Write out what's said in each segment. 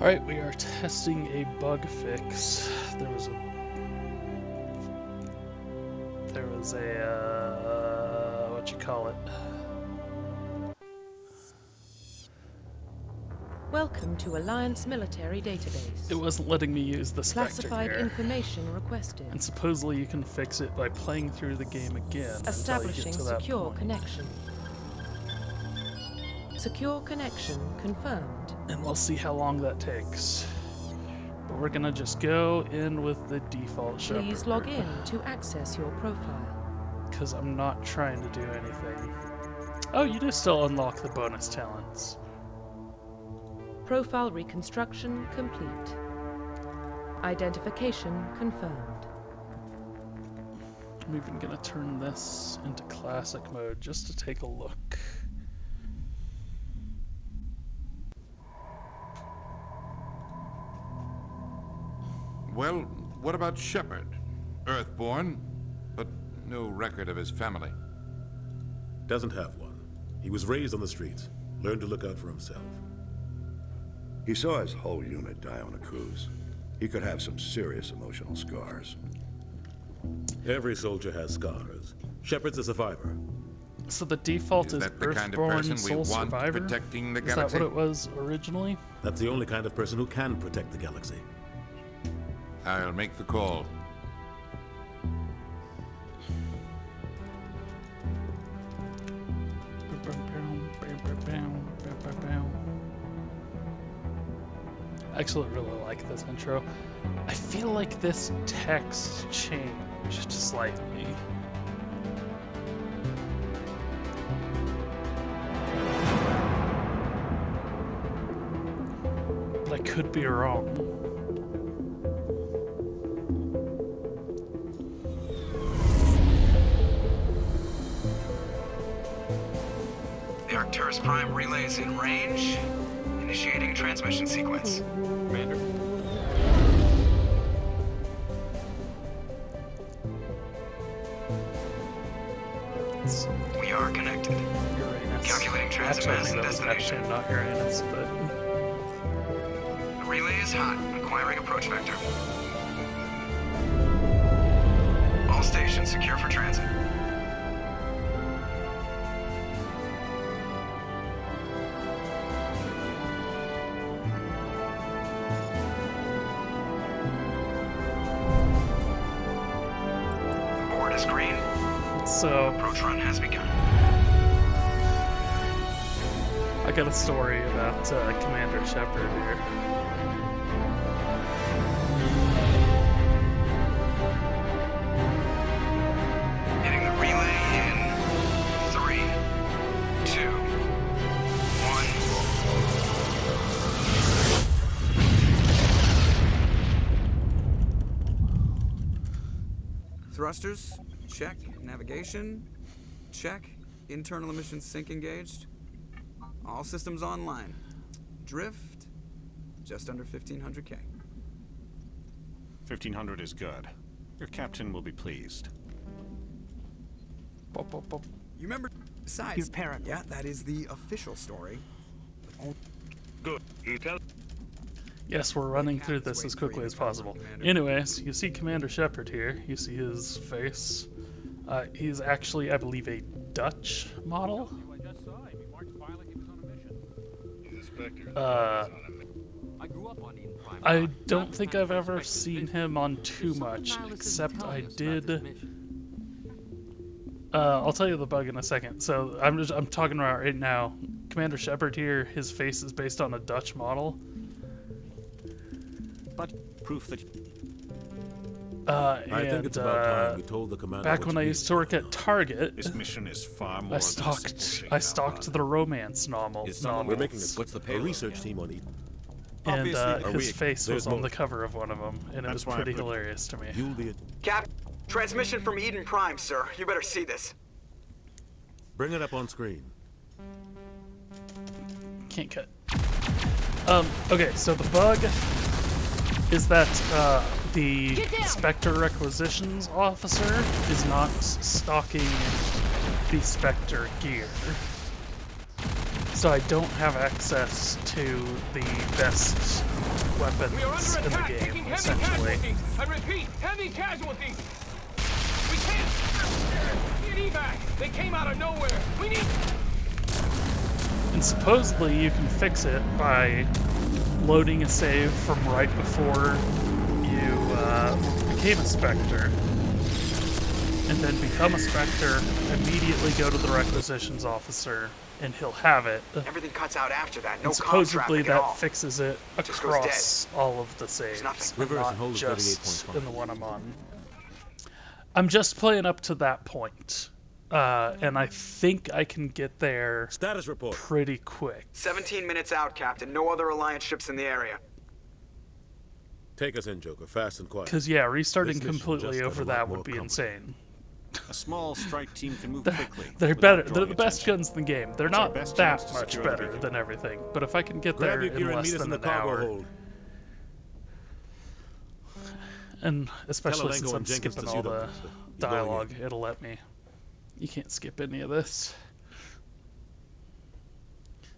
Alright, we are testing a bug fix. There was a, what you call it? Welcome to Alliance Military Database. It wasn't letting me use the Spectre Classified here. information requested. And supposedly you can fix it by playing through the game again Establishing until you get to that secure point. connection. Secure connection confirmed. And we'll see how long that takes. But we're gonna just go in with the default Shepherd. Please log in to access your profile. Because I'm not trying to do anything. Oh, you do still unlock the bonus talents. Profile reconstruction complete. Identification confirmed. I'm even gonna turn this into classic mode just to take a look. Well, what about Shepard? Earthborn, but no record of his family. Doesn't have one. He was raised on the streets, learned to look out for himself. He saw his whole unit die on a cruise. He could have some serious emotional scars. Every soldier has scars. Shepard's a survivor. So the default is that the kind of Earthborn person we Soul want Survivor? protecting the Is that galaxy? what it was originally? That's the only kind of person who can protect the galaxy. I'll make the call. I actually really like this intro. I feel like this text changed slightly. But I could be wrong. The Arcturus Prime relay is in range. Initiating a transmission sequence. Commander. We are connected. Uranus. Calculating transit Actually, I mass think and that was destination. Neptune, not Uranus, but The relay is hot. Acquiring approach vector. All stations secure for transit. Board is green. so Approach run has begun. I got a story about Commander Shepard here. Hitting the relay in 3, 2, 1. Thrusters, check. Navigation, check. Internal emissions sync engaged. All systems online. Drift, just under 1500K. 1500 is good. Your captain will be pleased. Bop, bop, bop. You remember? Besides, He's paranoid. yeah, that is the official story. Good. You tell. Yes, we're running through this as quickly as possible. Anyways, you see Commander Shepard here. You see his face. He's actually, I believe, a Dutch model. I don't think I've ever seen him on too much, except I did. I'll tell you the bug in a second. So I'm talking about right now. Commander Shepard here. His face is based on a Dutch model. But proof that I think it's about time we told the commander. Back when I used to work at Target, this mission is far more I than a simple stalked shakedown. the romance novel. We're making a, What's the a payload? research team on Eden. And Obviously, his face there's was on more. the cover of one of them, and it That's was why I pretty put- hilarious to me. You'll be. Cap, transmission from Eden Prime, sir. You better see this. Bring it up on screen. Can't cut. Okay, so the bug is that the Spectre Requisitions Officer is not stocking the Spectre gear. So I don't have access to the best weapons in the game, essentially. I repeat, heavy casualties! We can't! Need evac! They came out of nowhere! We need... And supposedly you can fix it by loading a save from right before you became a Spectre. And then become a Spectre, immediately go to the requisitions officer, and he'll have it. Everything cuts out after that. No And comm supposedly traffic at all. that fixes it Just goes across all of the saves, nothing. Reverse and not hold at just 38.5. in the one I'm on. I'm just playing up to that point, and I think I can get there Status report. pretty quick. 17 minutes out, Captain. No other Alliance ships in the area. Take us in, Joker, fast and quiet. Because, yeah, restarting This mission completely just got over a lot that more would be complicated. insane. A small strike team can move They're, quickly. they're without better. drawing They're the best attention. guns in the game. They're It's our not best that chance to much secure the better beacon. than everything, but if I can get Grab there your gear in and less meet us in than the an cargo hour, hold. and especially Tell since Alenko I'm and Jenkins skipping to see all them, the Master. You're going dialogue, in. it'll let me. You can't skip any of this.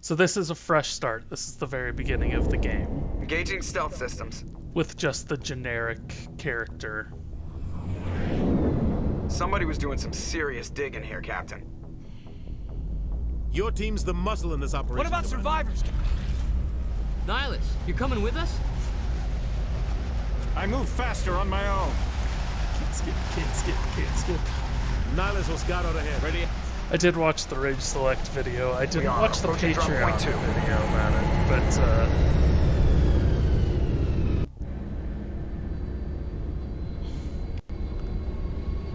So this is a fresh start. This is the very beginning of the game, Engaging stealth systems. with just the generic character. Somebody was doing some serious digging here, Captain. Your team's the muscle in this operation. What about Commander. survivors? Nihilus, you coming with us? I move faster on my own. Can't skip, can't skip, can't skip. Nihilus will scout out ahead. Ready? I did watch the Rage Select video. I didn't are watch the approaching drop Patreon point 2. video about it, but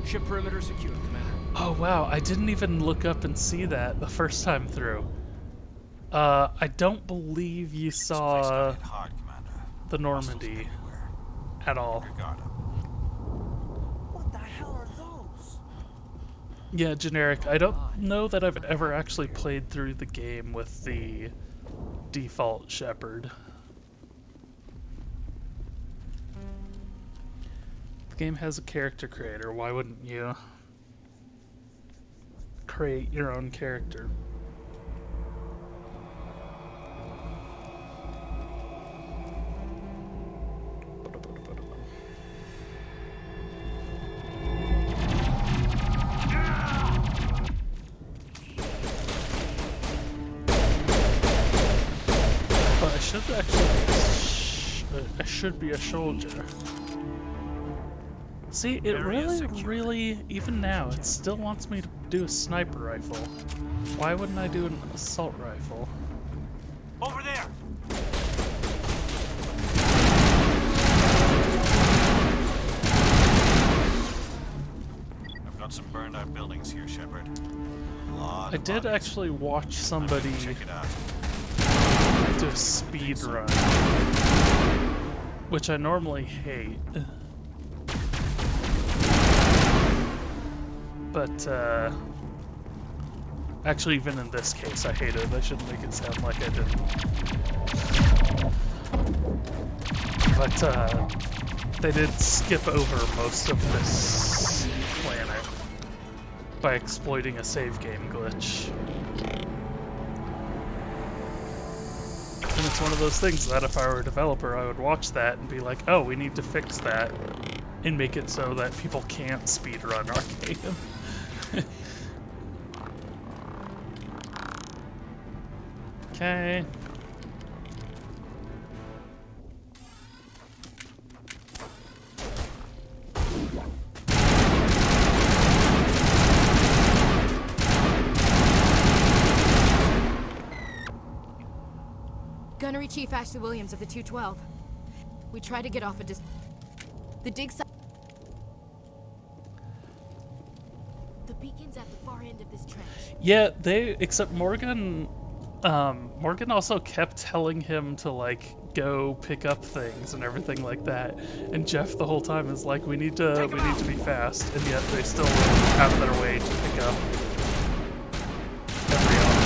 Ship perimeter secure, Commander. oh wow, I didn't even look up and see that the first time through. I don't believe you saw Hard, Commander. the Normandy at all. Guard up. What the hell are those? Yeah, generic. I don't know that I've ever actually played through the game with the default Shepard. The game has a character creator. Why wouldn't you create your own character? But I should actually I should be a soldier. See, it really, even now, it still wants me to do a sniper rifle. Why wouldn't I do an assault rifle? Over there! I've got some burned out buildings here, Shepard. I did actually watch somebody Check it out. do a speed run, which I normally hate. But, actually, even in this case, I hate it. I shouldn't make it sound like I didn't. But, they did skip over most of this planet by exploiting a save game glitch. And it's one of those things that if I were a developer, I would watch that and be like, oh, we need to fix that and make it so that people can't speedrun our game. Okay. Gunnery Chief Ashley Williams of the 212. We tried to get off a the dig site. The beacon's at the far end of this trench. Yeah, except Morgan also kept telling him to, like, go pick up things and everything like that. And Jeff the whole time is like, we need to be fast, and yet they still went out of their way to pick up every element.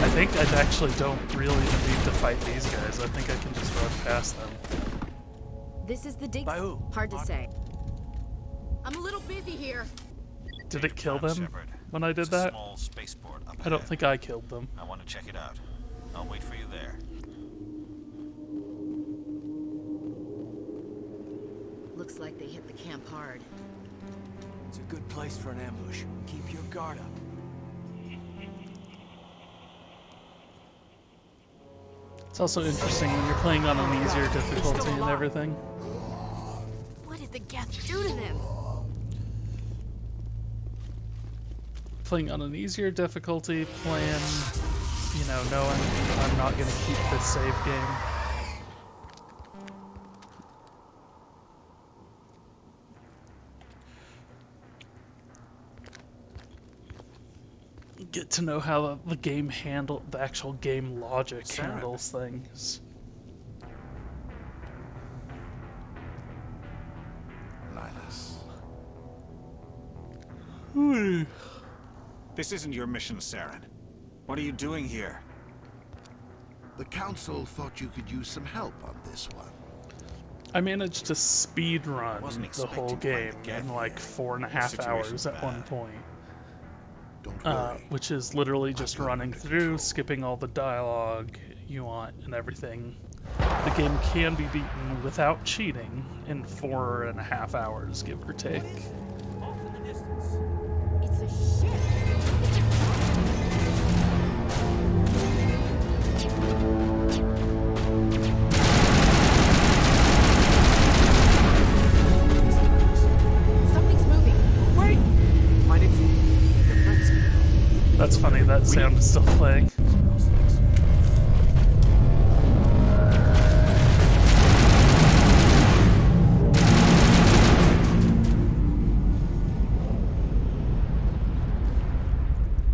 I think I actually don't really even need to fight these guys. I think I can just run past them. This is the dig. By who? Hard to say. I'm a little busy here. Did it kill them? Shepard. when I did There's a that? small spaceport up I don't ahead. think I killed them. I want to check it out. I'll wait for you there. Looks like they hit the camp hard. It's a good place for an ambush. Keep your guard up. It's also interesting when you're playing on an easier difficulty and everything. What did the Geth do to them? Playing on an easier difficulty, playing, you know, knowing I'm not going to keep this save game. Get to know how the game the actual game logic handles things. Nihilus. This isn't your mission, Saren. What are you doing here? The Council thought you could use some help on this one. I managed to speed run the whole game in like 4.5 hours at one point. Which is literally just running through, skipping all the dialogue you want and everything. The game can be beaten without cheating in 4.5 hours, give or take. It's a ship. Something's moving. Wait! Might it be a defense? That's funny, that sound is still playing.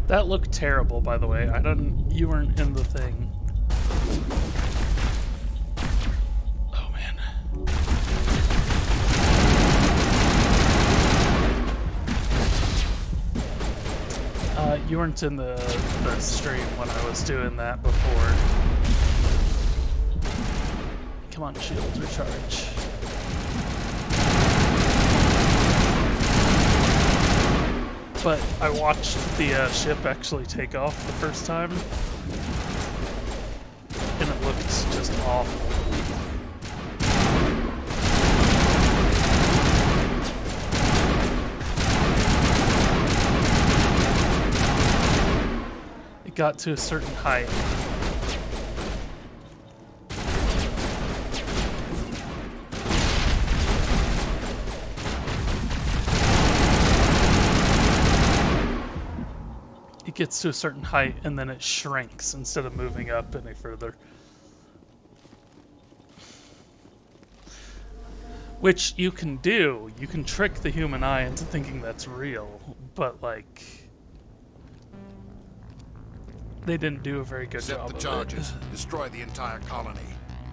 That looked terrible, by the way. You weren't in the thing. Oh man. You weren't in the stream when I was doing that before. Come on, shield, recharge. But I watched the ship actually take off the first time, and it looked just awful. It got to a certain height. It gets to a certain height and then it shrinks instead of moving up any further. Which you can do. You can trick the human eye into thinking that's real, but like they didn't do a very good job Accept the of charges. Destroy the entire colony.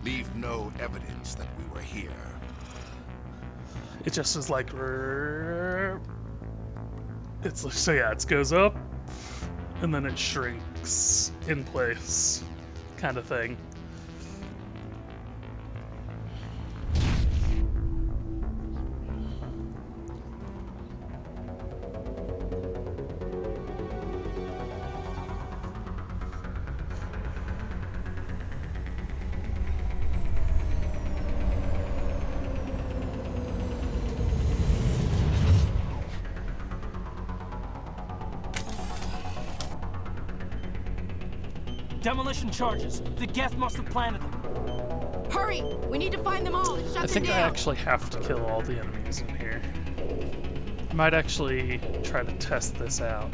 Leave no evidence that we were here. It just is like it's like, so yeah, it goes up and then it shrinks in place, kind of thing. Demolition charges. The Geth must have planted them. Hurry! We need to find them all and shut them down. I think I actually have to kill all the enemies in here. I might actually try to test this out.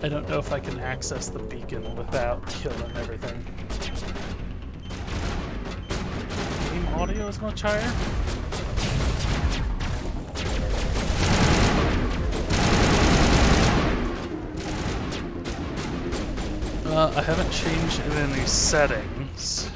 I don't know if I can access the beacon without killing everything. Game audio is much higher. I haven't changed in any settings.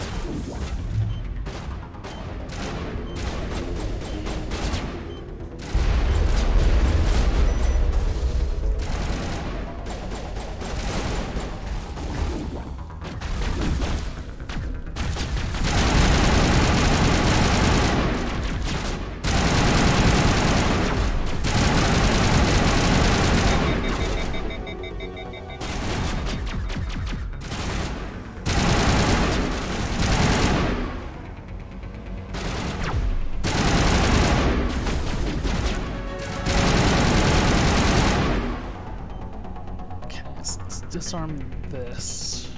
disarm this.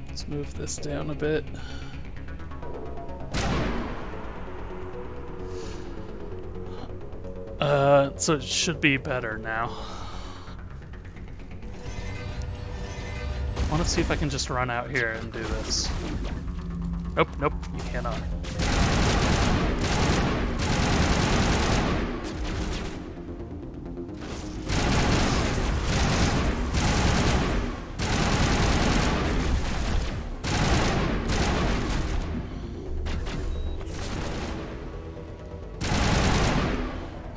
Let's move this down a bit. So it should be better now. I want to see if I can just run out here and do this. Nope, nope, you cannot.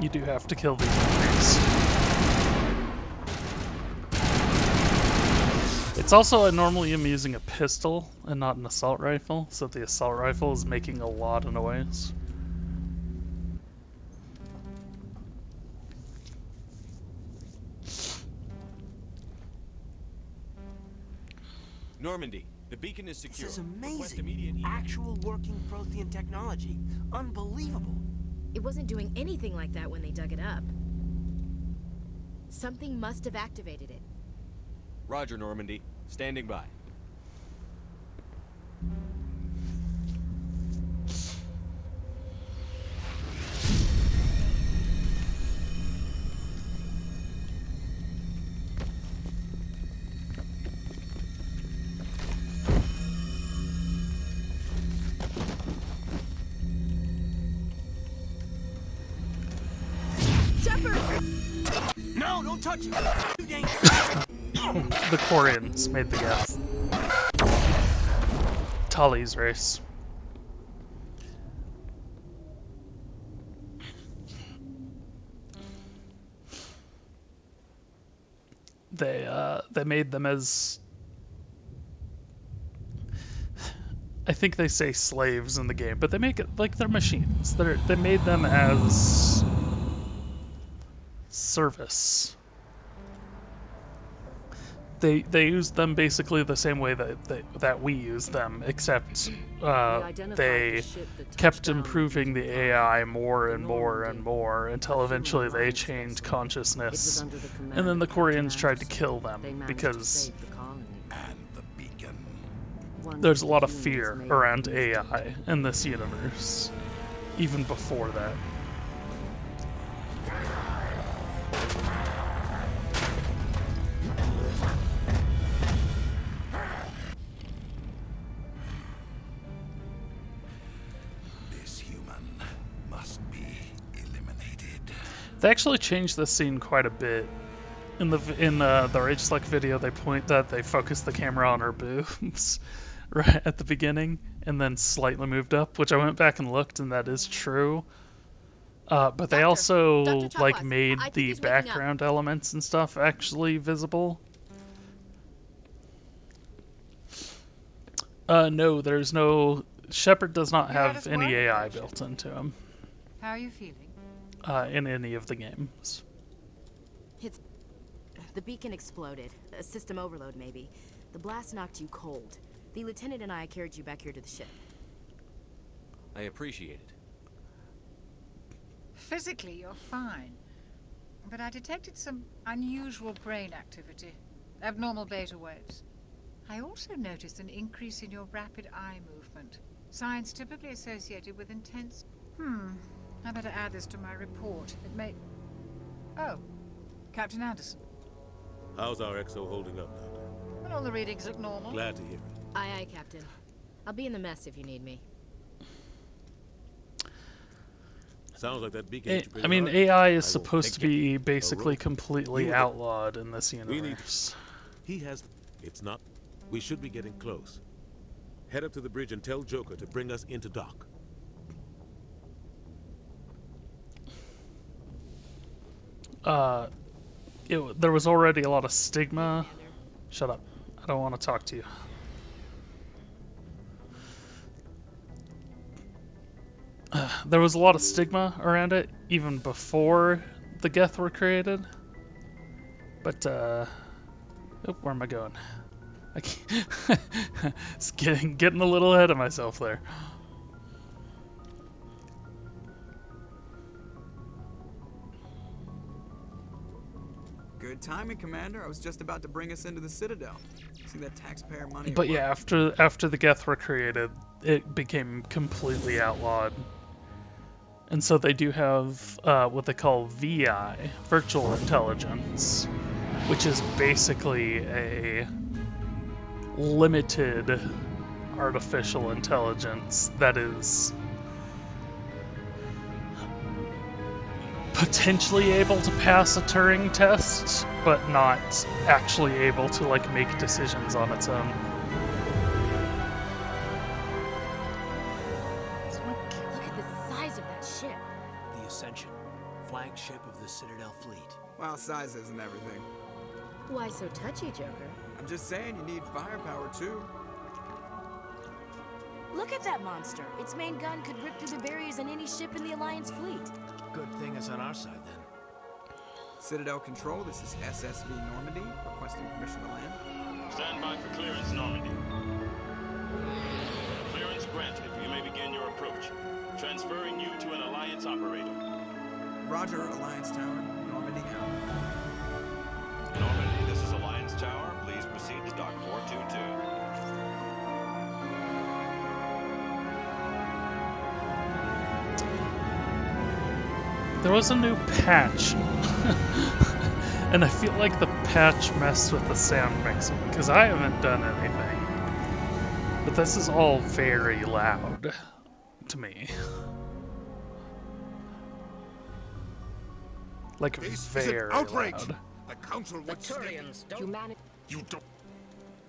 You do have to kill these enemies. It's also, normally I'm using a pistol and not an assault rifle, so the assault rifle is making a lot of noise. Normandy, the beacon is secure. This is amazing. Actual working Prothean technology. Unbelievable. It wasn't doing anything like that when they dug it up. Something must have activated it. Roger, Normandy. Standing by. No, don't touch it. Too dangerous. The Quarians made the guess. Tully's race. They made them as, I think they say slaves in the game, but they make it like they're machines. They made them as service. They used them basically the same way that we use them, except they kept improving the AI more and more and more until eventually they changed consciousness, and then the Quarians tried to kill them because there's a lot of fear around AI in this universe, even before that. They actually changed this scene quite a bit. In the Rage Select video, they focused the camera on her boobs right at the beginning, and then slightly moved up, which I went back and looked, and that is true. But they also like made the background elements and stuff actually visible. No, there's no. Shepard does not have any AI built into him. How are you feeling? In any of the games. The beacon exploded. A system overload, maybe. The blast knocked you cold. The lieutenant and I carried you back here to the ship. I appreciate it. Physically, you're fine. But I detected some unusual brain activity. Abnormal beta waves. I also noticed an increase in your rapid eye movement. Signs typically associated with intense... I better add this to my report. It may... Oh, Captain Anderson. How's our XO holding up, Doctor? Well, all the readings look normal. Glad to hear it. Aye, aye, Captain. I'll be in the mess if you need me. Sounds like that beacon. I mean, AI is supposed to be basically completely outlawed in this universe. He has... It's not... We should be getting close. Head up to the bridge and tell Joker to bring us into dock. There was already a lot of stigma. Shut up. I don't want to talk to you. There was a lot of stigma around it even before the Geth were created. But, where am I going? I can't it's getting a little ahead of myself there. Good timing, Commander. I was just about to bring us into the Citadel. See that taxpayer money at But work? yeah, after the Geth were created, it became completely outlawed. And so they do have what they call VI, virtual intelligence, which is basically a limited artificial intelligence that is potentially able to pass a Turing test, but not actually able to like make decisions on its own. Look at the size of that ship. The Ascension, flagship of the Citadel fleet. Well, size isn't everything. Why so touchy, Joker? I'm just saying you need firepower, too. Look at that monster. Its main gun could rip through the barriers in any ship in the Alliance fleet. Good thing it's on our side, then. Citadel Control, this is SSV Normandy, requesting permission to land. Stand by for clearance, Normandy. Clearance granted. You may begin your approach. Transferring you to an Alliance operator. Roger, Alliance Tower. Normandy out. Normandy, this is Alliance Tower. Please proceed to Dock 422. There was a new patch, and I feel like the patch messed with the sound mixing, because I haven't done anything. But this is all very loud to me. Like, This very is an outrage. loud. The Council would Turians don't... Humanity... You don't...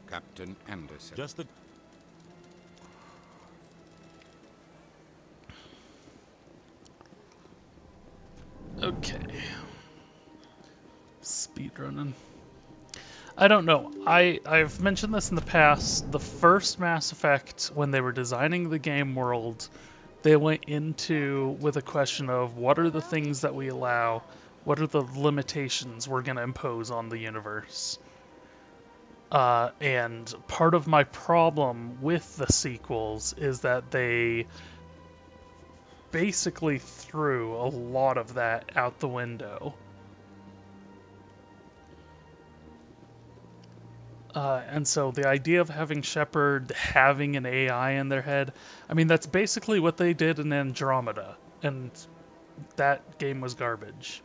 Captain Anderson. Just the... Okay. Speedrunning. I don't know. I've mentioned this in the past. The first Mass Effect, when they were designing the game world, they went into with a question of what are the things that we allow, what are the limitations we're going to impose on the universe. And part of my problem with the sequels is that they basically threw a lot of that out the window. And so the idea of having Shepard having an AI in their head, I mean, that's basically what they did in Andromeda, and that game was garbage.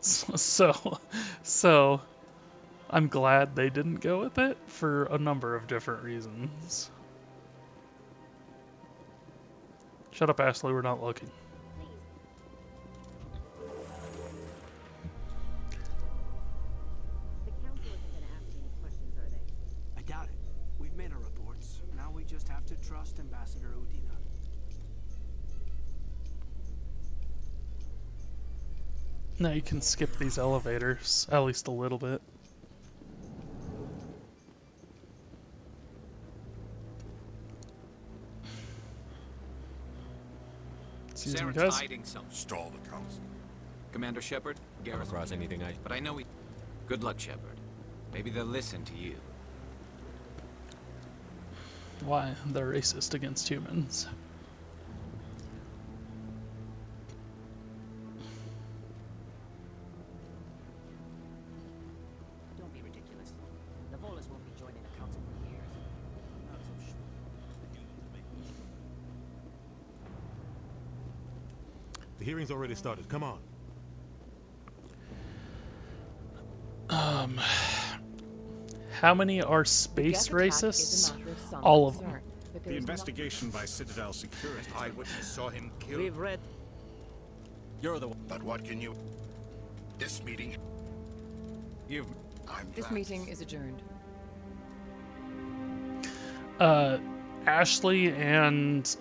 So I'm glad they didn't go with it for a number of different reasons. Shut up, Ashley, we're not looking. The Council isn't going to ask any questions, are they? I doubt it. We've made our reports. Now we just have to trust Ambassador Udina. Now you can skip these elevators, at least a little bit. Excuse me, guys. hiding something. Stall the Council. Commander Shepard, Garrison. Across anything I... But I know we... Good luck, Shepard. Maybe they'll listen to you. Why? They're racist against humans. Don't be ridiculous. The Volus won't be joining the Council for years. Not so sure. The hearing's already started. Come on. How many are space racists? All of them. The investigation by Citadel Security. Eyewitness saw him killed. We've read... You're the one. But what can you... This meeting... You've... This meeting is adjourned. Ashley and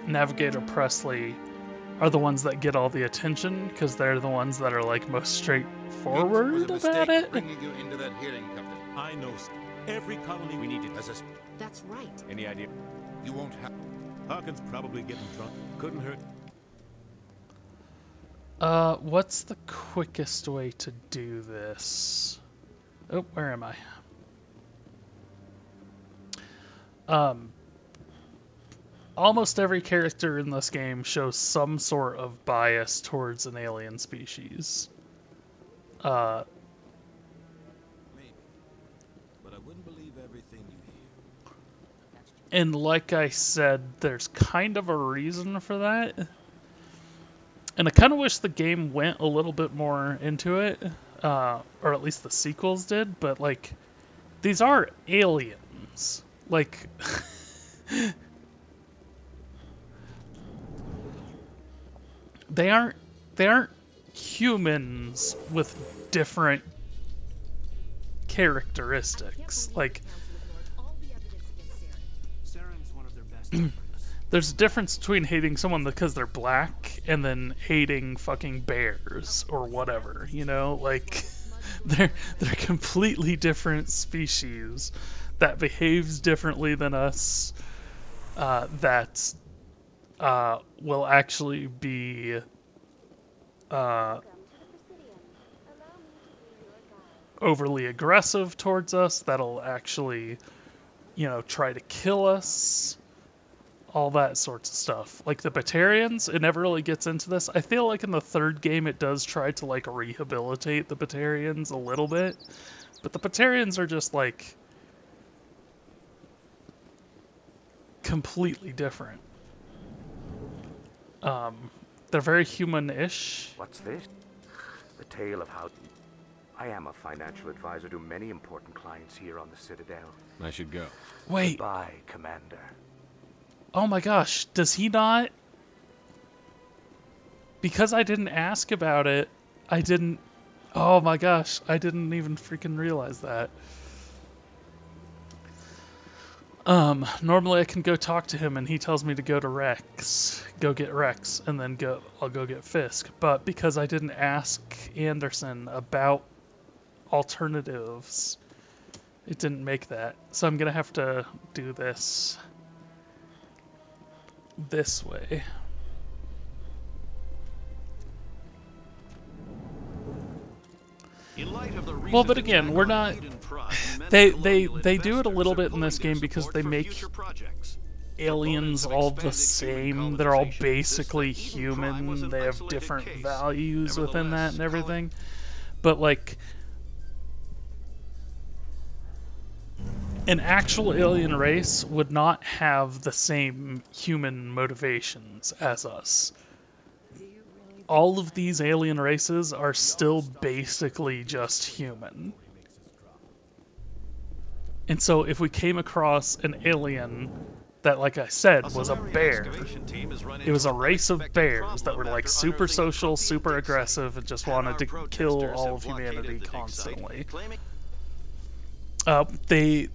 Navigator Presley are the ones that get all the attention because they're the ones that are like most straightforward about it. Bringing you into that hearing, Captain. I know. Every colony We need to... That's right. Any idea? You won't have... Harkin's probably getting drunk. Couldn't hurt. What's the quickest way to do this? Oh, where am I? Almost every character in this game shows some sort of bias towards an alien species. Maybe. But I wouldn't believe everything you hear. And like I said, there's kind of a reason for that. And I kind of wish the game went a little bit more into it, or at least the sequels did, but like, these are aliens. Like, they aren't humans with different characteristics. Like, Saren's one of their best. there's a difference between hating someone because they're black and then hating fucking bears or whatever, you know? Like, they're completely different species that behaves differently than us, that will actually be overly aggressive towards us, that'll actually, you know, try to kill us, all that sorts of stuff. Like the Batarians, it never really gets into this. I feel like in the third game it does try to like rehabilitate the Batarians a little bit, but the Batarians are just like completely different. They're very human-ish. What's this? The tale of how I am a financial advisor to many important clients here on the Citadel. I should go. Wait. Goodbye, Commander. Oh my gosh, does he not? Because I didn't ask about it, I didn't... Oh my gosh, I didn't even freaking realize that. Normally I can go talk to him and he tells me to go to Rex, go get Rex, and then I'll go get Fisk. But because I didn't ask Anderson about alternatives, it didn't make that. So I'm gonna have to do this way. Well, but again, we're not... They do it a little bit in this game because they make aliens all the same. They're all basically human. They have different values within that and everything. But, like, an actual alien race would not have the same human motivations as us. All of these alien races are still basically just human. And so if we came across an alien that, like I said, was a bear, it was a race of bears that were like super social, super aggressive, and just wanted to kill all of humanity constantly. The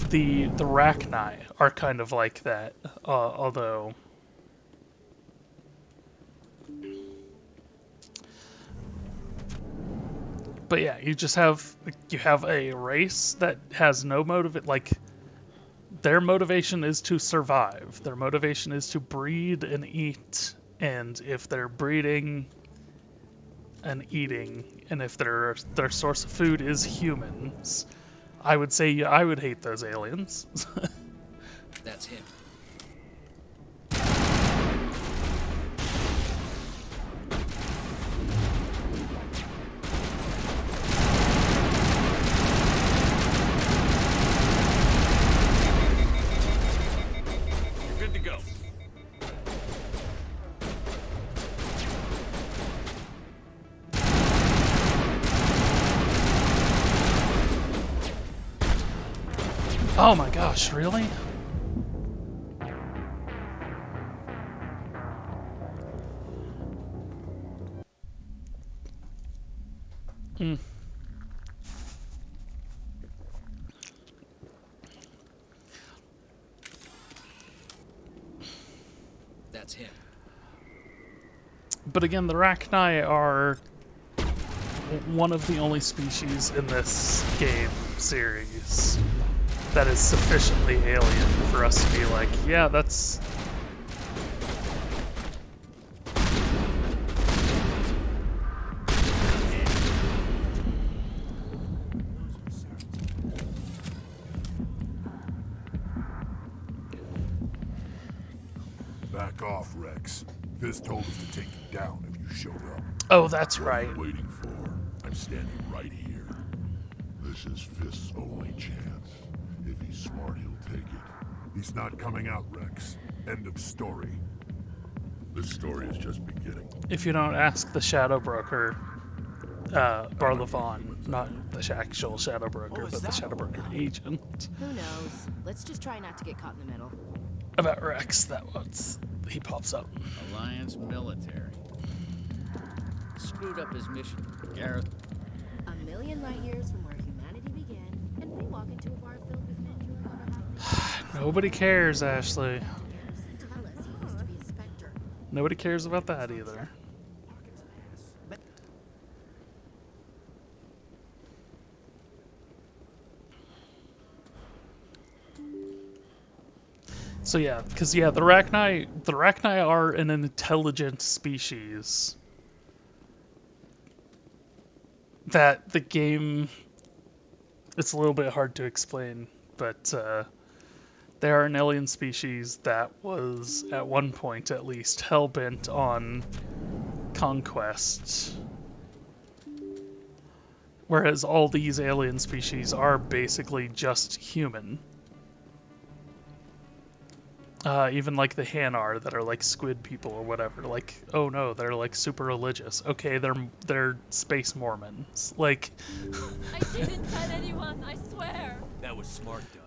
Rachni are kind of like that, although... But yeah, you have a race that has no motive. Like, their motivation is to survive. Their motivation is to breed and eat. And if they're breeding and eating, and if their source of food is humans, I would say I would hate those aliens. That's him. Oh my gosh, really? Hmm. That's him. But again, the Rachni are one of the only species in this game series that is sufficiently alien for us to be like, yeah, that's... off, Rex. Fizz told us to take you down if you showed up. Oh, that's what right. What are you waiting for? I'm standing right here. This is Fizz's only chance. If he's smart, he'll take it. He's not coming out, Rex. End of story. This story is just beginning. If you don't ask the Shadow Broker, Barlavon, not the actual Shadow Broker, but the Shadow Broker agent. Who knows? Let's just try not to get caught in the middle. About Rex, he pops up. Alliance military. Screwed up his mission. Gareth. A million light years from where humanity began, and we walk into a bar filled with men drilling over Nobody cares, Ashley. Tell us he used to be a specter. Nobody cares about that either. So yeah, because the Rachni are an intelligent species that the game, it's a little bit hard to explain, but they are an alien species that was, at one point at least, hell-bent on conquest. Whereas all these alien species are basically just human. Even like the Hanar that are like squid people or whatever, like, oh no, they're like super religious. Okay, they're space Mormons. Like I didn't tell anyone, I swear. That was smart, Doc.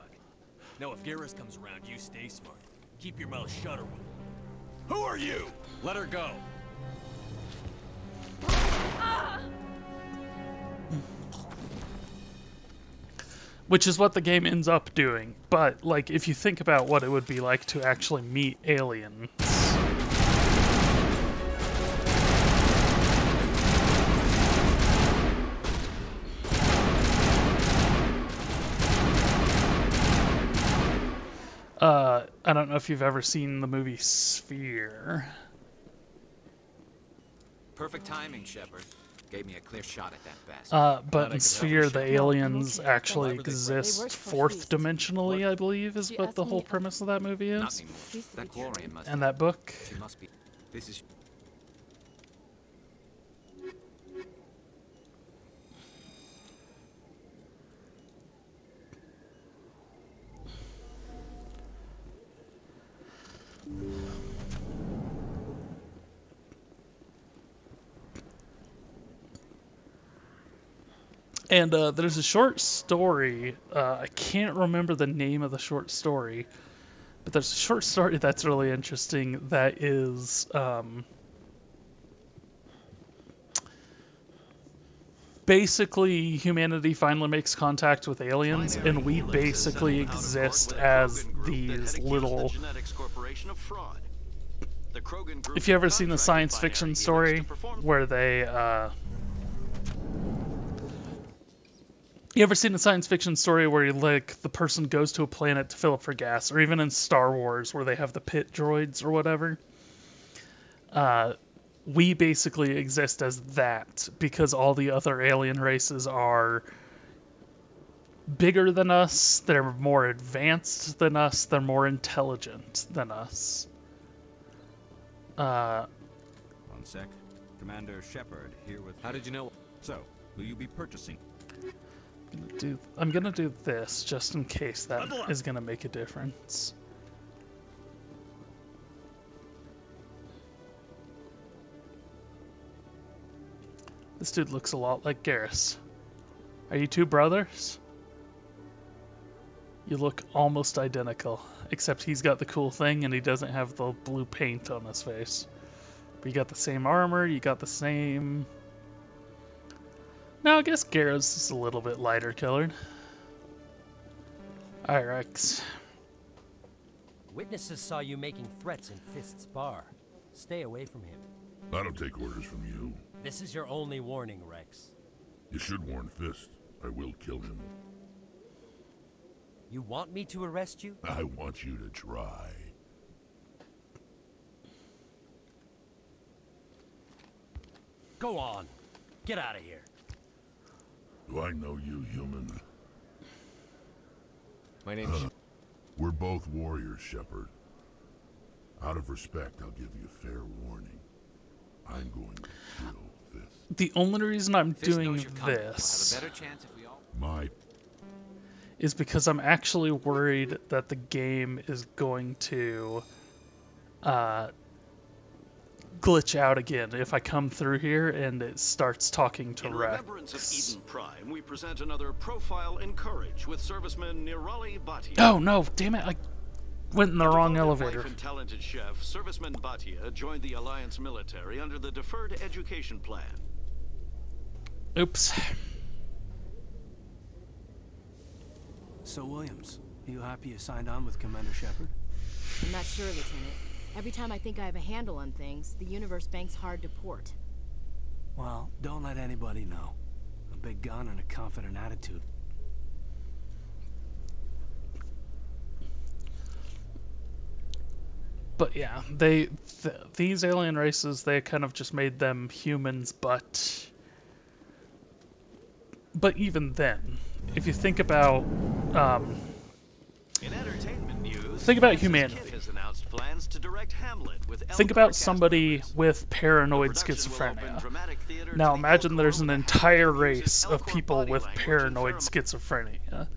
Now if Garrus comes around, you stay smart. Keep your mouth shut or we'll... Who are you? Let her go. Ah! Which is what the game ends up doing. But, like, if you think about what it would be like to actually meet aliens... I don't know if you've ever seen the movie Sphere. Perfect timing, Shepard. Gave me a clear shot at that bastard. But in Sphere, the aliens actually exist fourth dimensionally, I believe, is what the whole premise of that movie is. That Quarian must And that book. She must be. This is. And there's a short story, I can't remember the name of the short story, but there's a short story that's really interesting that is basically humanity finally makes contact with aliens, and we basically exist as these little... If you ever seen the science fiction story where they... You ever seen a science fiction story where like the person goes to a planet to fill up for gas, or even in Star Wars where they have the pit droids or whatever? We basically exist as that because all the other alien races are bigger than us, they're more advanced than us, they're more intelligent than us. One sec. Commander Shepard here with... How did you know? So, will you be purchasing? I'm gonna do this just in case that is gonna make a difference. This dude looks a lot like Garrus. Are you two brothers? You look almost identical, except he's got the cool thing and he doesn't have the blue paint on his face. But you got the same armor, you got the same... No, I guess Garrus is a little bit lighter colored. Alright, Rex. Witnesses saw you making threats in Fist's bar. Stay away from him. I don't take orders from you. This is your only warning, Rex. You should warn Fist. I will kill him. You want me to arrest you? I want you to try. Go on. Get out of here. Do I know you, human? My name's... We're both warriors, Shepard. Out of respect, I'll give you fair warning. I'm going to kill Fisk. The only reason I'm doing knows you're coming. We'll have a this better chance if we all... is because I'm actually worried that the game is going to glitch out again if I come through here and it starts talking to In Rex. remembrance of Eden Prime, we present another profile in courage with serviceman Nirali Bhatia. Oh no, damn it, I went in the wrong elevator. Wife and talented chef, serviceman Bhatia joined the Alliance military under the Deferred Education Plan. Oops. So, Williams, are you happy you signed on with Commander Shepard? I'm not sure, Lieutenant. Every time I think I have a handle on things, the universe banks hard to port. Well, don't let anybody know. A big gun and a confident attitude. But yeah, these alien races, they kind of just made them humans, but even then, if you think about In entertainment news, think about Mrs. humanity. Kidd has announced plans to direct Hamlet with Think about somebody with paranoid schizophrenia. Now imagine there's an entire race of people with paranoid schizophrenia.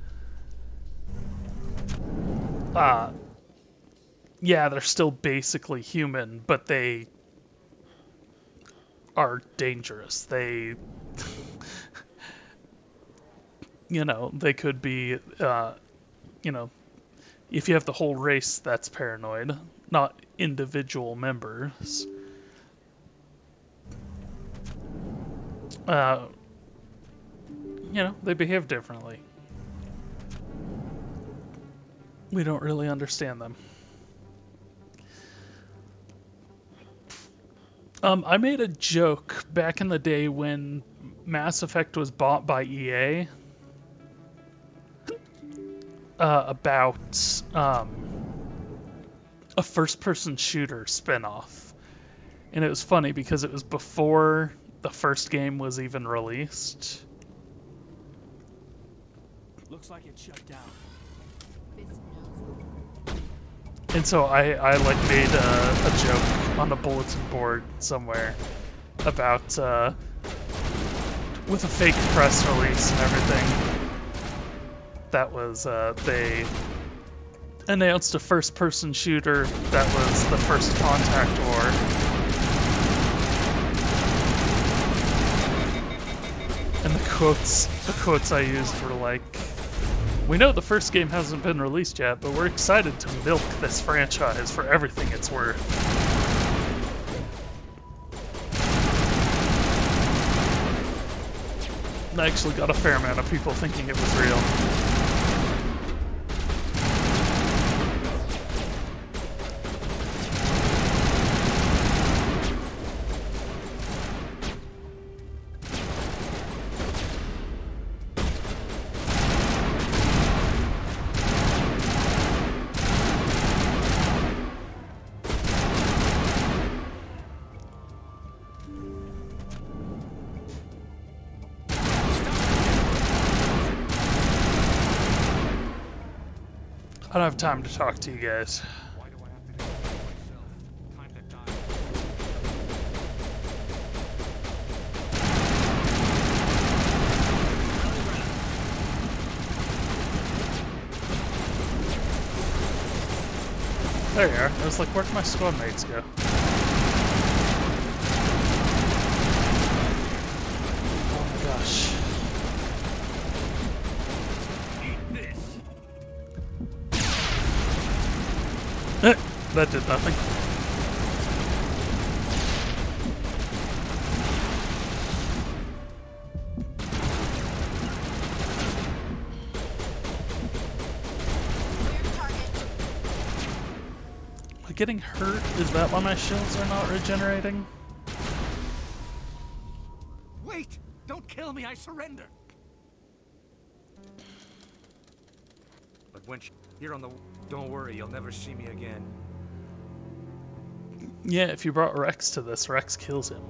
Yeah, they're still basically human, but they are dangerous. They, they could be, if you have the whole race that's paranoid, not individual members. They behave differently. We don't really understand them. I made a joke back in the day when Mass Effect was bought by EA about a first-person shooter spin-off. And it was funny because it was before the first game was even released. Looks like it's shut down. And so I made a joke on a bulletin board somewhere about with a fake press release and everything. That was they announced a first-person shooter that was the First Contact War. And the quotes I used were like, "We know the first game hasn't been released yet, but we're excited to milk this franchise for everything it's worth." And I actually got a fair amount of people thinking it was real. I don't have time to talk to you guys. There you are. I was like, where'd my squad mates go? Oh my gosh. That did nothing. Am I getting hurt? Is that why my shields are not regenerating? Wait! Don't kill me, I surrender! But when here on the... Don't worry, you'll never see me again. Yeah, if you brought Rex to this, Rex kills him.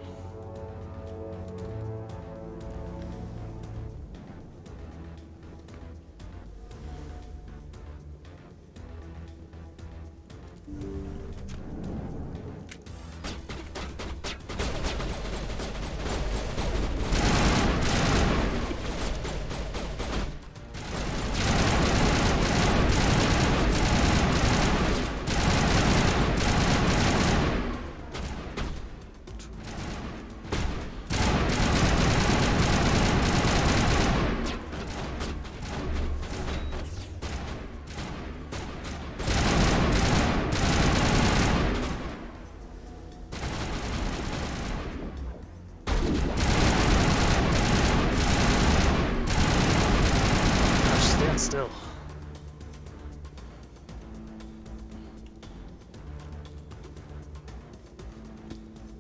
still.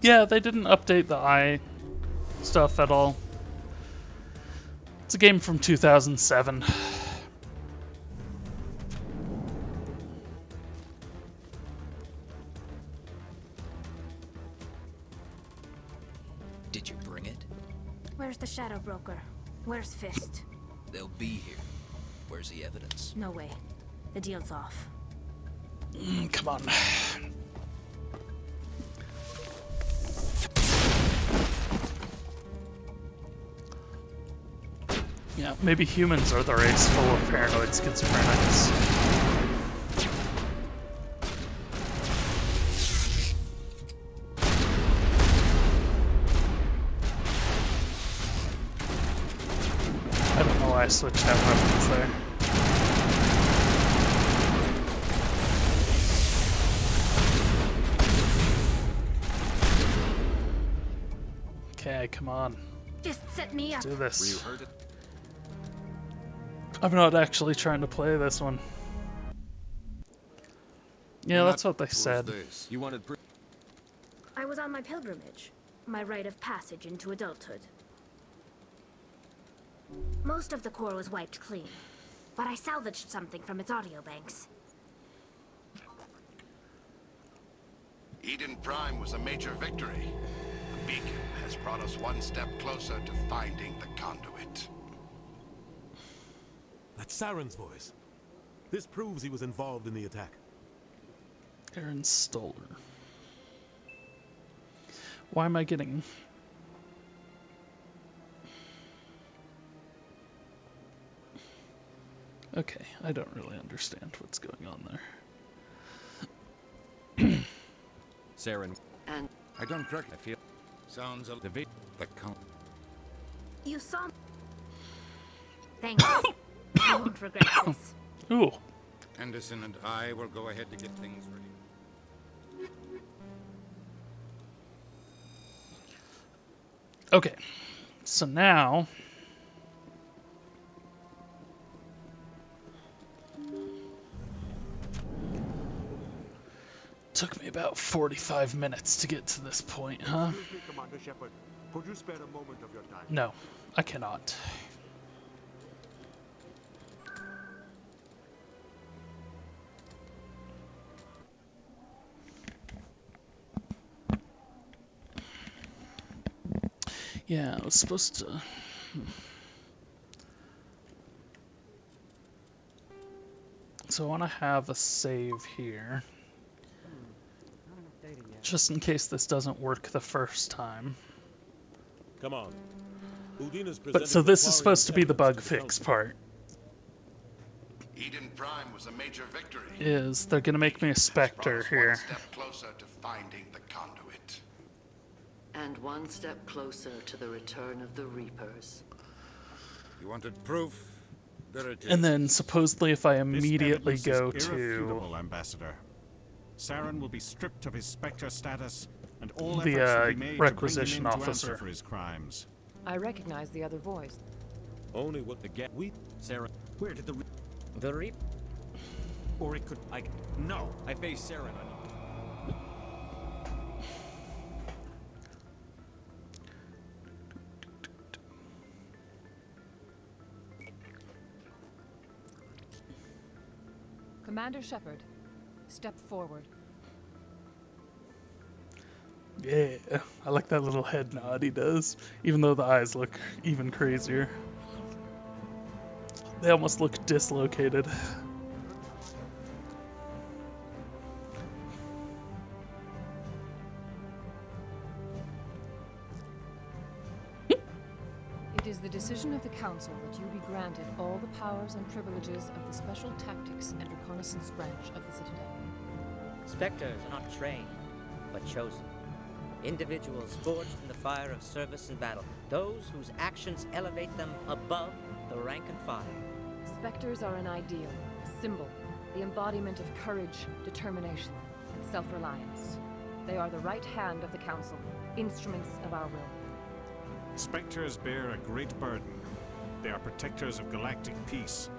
Yeah, they didn't update the eye stuff at all. It's a game from 2007. Did you bring it? Where's the Shadow Broker? Where's Fist? They'll be here. Where's the evidence? No way. The deal's off. Come on. Yeah, maybe humans are the race full of paranoid schizophrenics. I don't know why I switched out weapons there. Okay, come on. Just set me up. Do this. Were you hurt? I'm not actually trying to play this one. Yeah, that's what they said. You wanted I was on my pilgrimage. My rite of passage into adulthood. Most of the core was wiped clean, but I salvaged something from its audio banks. Eden Prime was a major victory. The beacon has brought us one step closer to finding the conduit. That's Saren's voice. This proves he was involved in the attack. Aaron Stoller. Why am I getting... Okay, I don't really understand what's going on there. Saren. And I don't correct. I feel. Sounds a The count. you saw me. Thanks. I won't regret this. Ooh. Anderson and I will go ahead to get things ready. Okay, so now... Took me about 45 minutes to get to this point, huh? Excuse me, Commander Shepard. Could you spare a moment of your time? No, I cannot. Yeah, I was supposed to... So I want to have a save here. Just in case this doesn't work the first time. Come on. Udina's But so this is supposed to be the bug fix part. Eden Prime was a major victory. Is they're gonna make me a Spectre here. One step closer to finding the conduit. And one step closer to the return of the Reapers. You wanted proof? There it is. And then supposedly if I immediately This evidence go is to irrefutable, Ambassador. Saren will be stripped of his Spectre status, and all the efforts will be made requisition to bring him in to officer answer for his crimes. I recognize the other voice. Only what the get we Saren. Where did the Reap? Or it could. No. I face Saren on. Commander Shepard, step forward. Yeah, I like that little head nod he does, even though the eyes look even crazier. They almost look dislocated. It is the decision of the Council that you be granted all the powers and privileges of the Special Tactics and Reconnaissance Branch of the Citadel. Spectres are not trained, but chosen. Individuals forged in the fire of service and battle. Those whose actions elevate them above the rank and file. Spectres are an ideal, a symbol, the embodiment of courage, determination, self-reliance. They are the right hand of the Council, instruments of our will. Spectres bear a great burden. They are protectors of galactic peace.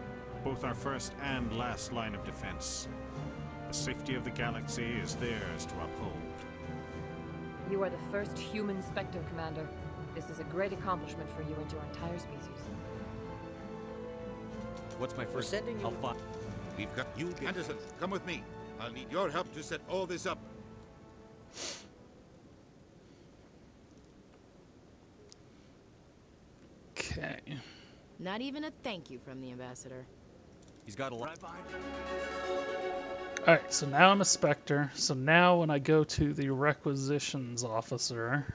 both our first and last line of defense. The safety of the galaxy is theirs to uphold. You are the first human Spectre, Commander. This is a great accomplishment for you and your entire species. What's my 1st sending you... We've got you. Anderson, come with me. I'll need your help to set all this up. Okay. Not even a thank you from the ambassador. He's got a lot behind him. Alright, so now I'm a Spectre. So now when I go to the requisitions officer,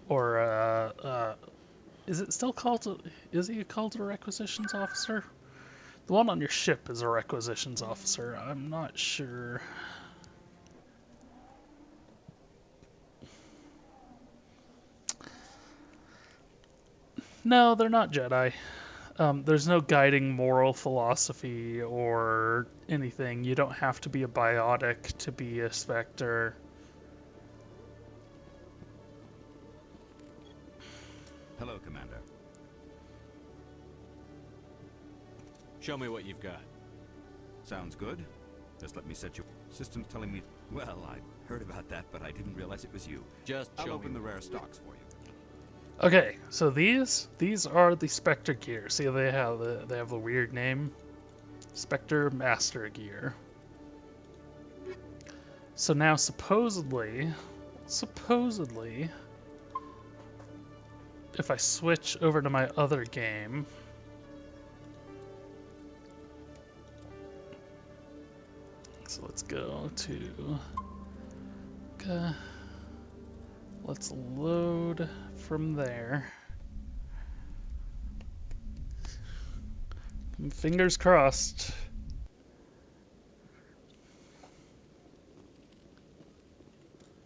or, is it still called, is he called a requisitions officer? The one on your ship is a requisitions officer. I'm not sure. No, they're not Jedi. There's no guiding moral philosophy or anything. You don't have to be a biotic to be a Spectre. Hello, Commander. Show me what you've got. Sounds good. Just let me set you... System's telling me... Well, I heard about that, but I didn't realize it was you. Just I'll show open me. the rare stocks for you. Okay, so these are the Spectre gear. See, they have the weird name, Spectre Master Gear. So now supposedly, if I switch over to my other game, so let's go to, okay, let's load from there. Fingers crossed.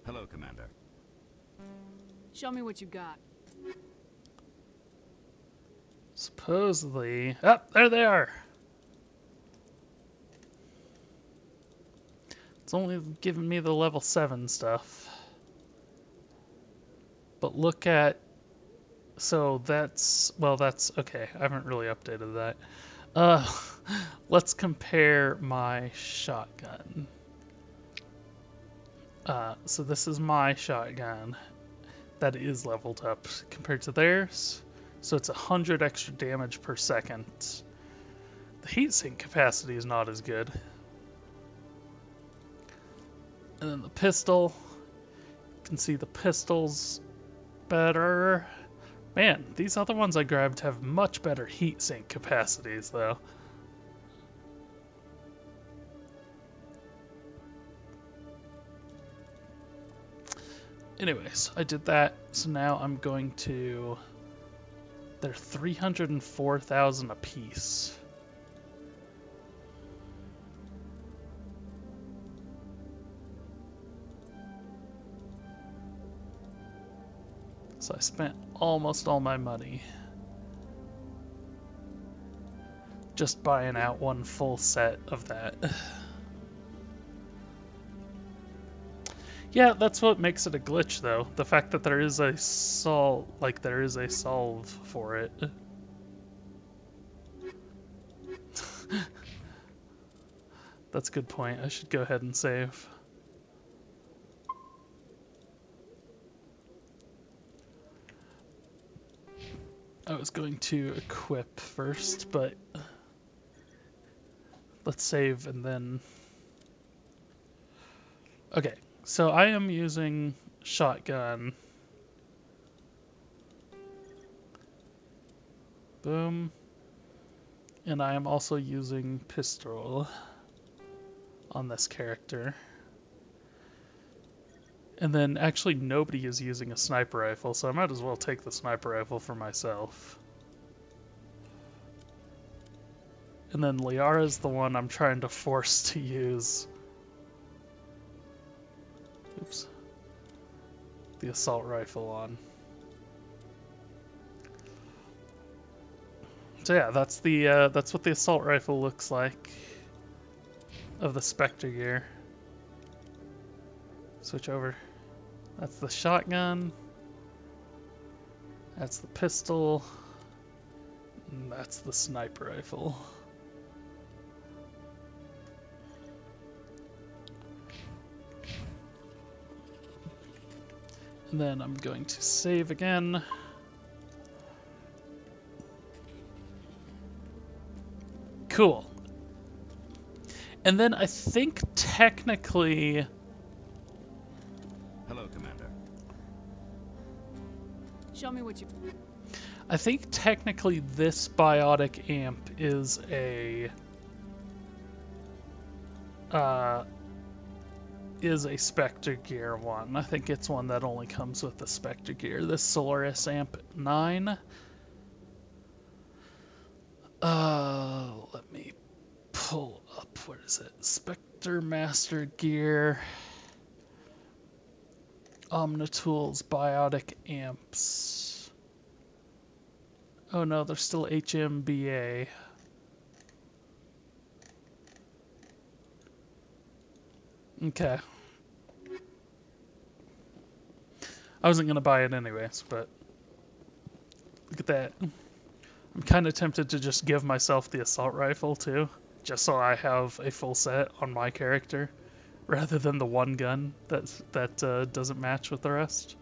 Hello, Commander. Show me what you got. Supposedly... Oh, there they are! It's only giving me the level 7 stuff. But look at... So that's... Well, that's... Okay, I haven't really updated that. Let's compare my shotgun. So this is my shotgun. That is leveled up compared to theirs. So it's 100 extra damage per second. The heatsink capacity is not as good. And then the pistol. You can see the pistol's better. Man, these other ones I grabbed have much better heatsink capacities, though. Anyways, I did that, so now I'm going to... They're 304,000 apiece. So I spent almost all my money just buying out one full set of that. Yeah, that's what makes it a glitch, though. The fact that there is a solve for it. That's a good point. I should go ahead and save. I was going to equip first, but let's save and then... Okay, so I am using shotgun. Boom. And I am also using pistol on this character. And then actually nobody is using a sniper rifle, so I might as well take the sniper rifle for myself. And then Liara's the one I'm trying to force to use. Oops. The assault rifle on. So yeah, that's what the assault rifle looks like of the Spectre gear. Switch over. That's the shotgun. That's the pistol. And that's the sniper rifle. And then I'm going to save again. Cool. And then I think technically... Hello, Commander. Show me what you... I think technically this biotic amp is a Spectre Gear one. I think it's one that only comes with the Spectre Gear. This Solaris Amp 9. Let me pull up, what is it? Spectre Master Gear. Omnitools Biotic Amps. Oh no, they're still HMBA. Okay. I wasn't gonna buy it anyways, but look at that. I'm kind of tempted to just give myself the assault rifle too, just so I have a full set on my character, rather than the one gun that doesn't match with the rest.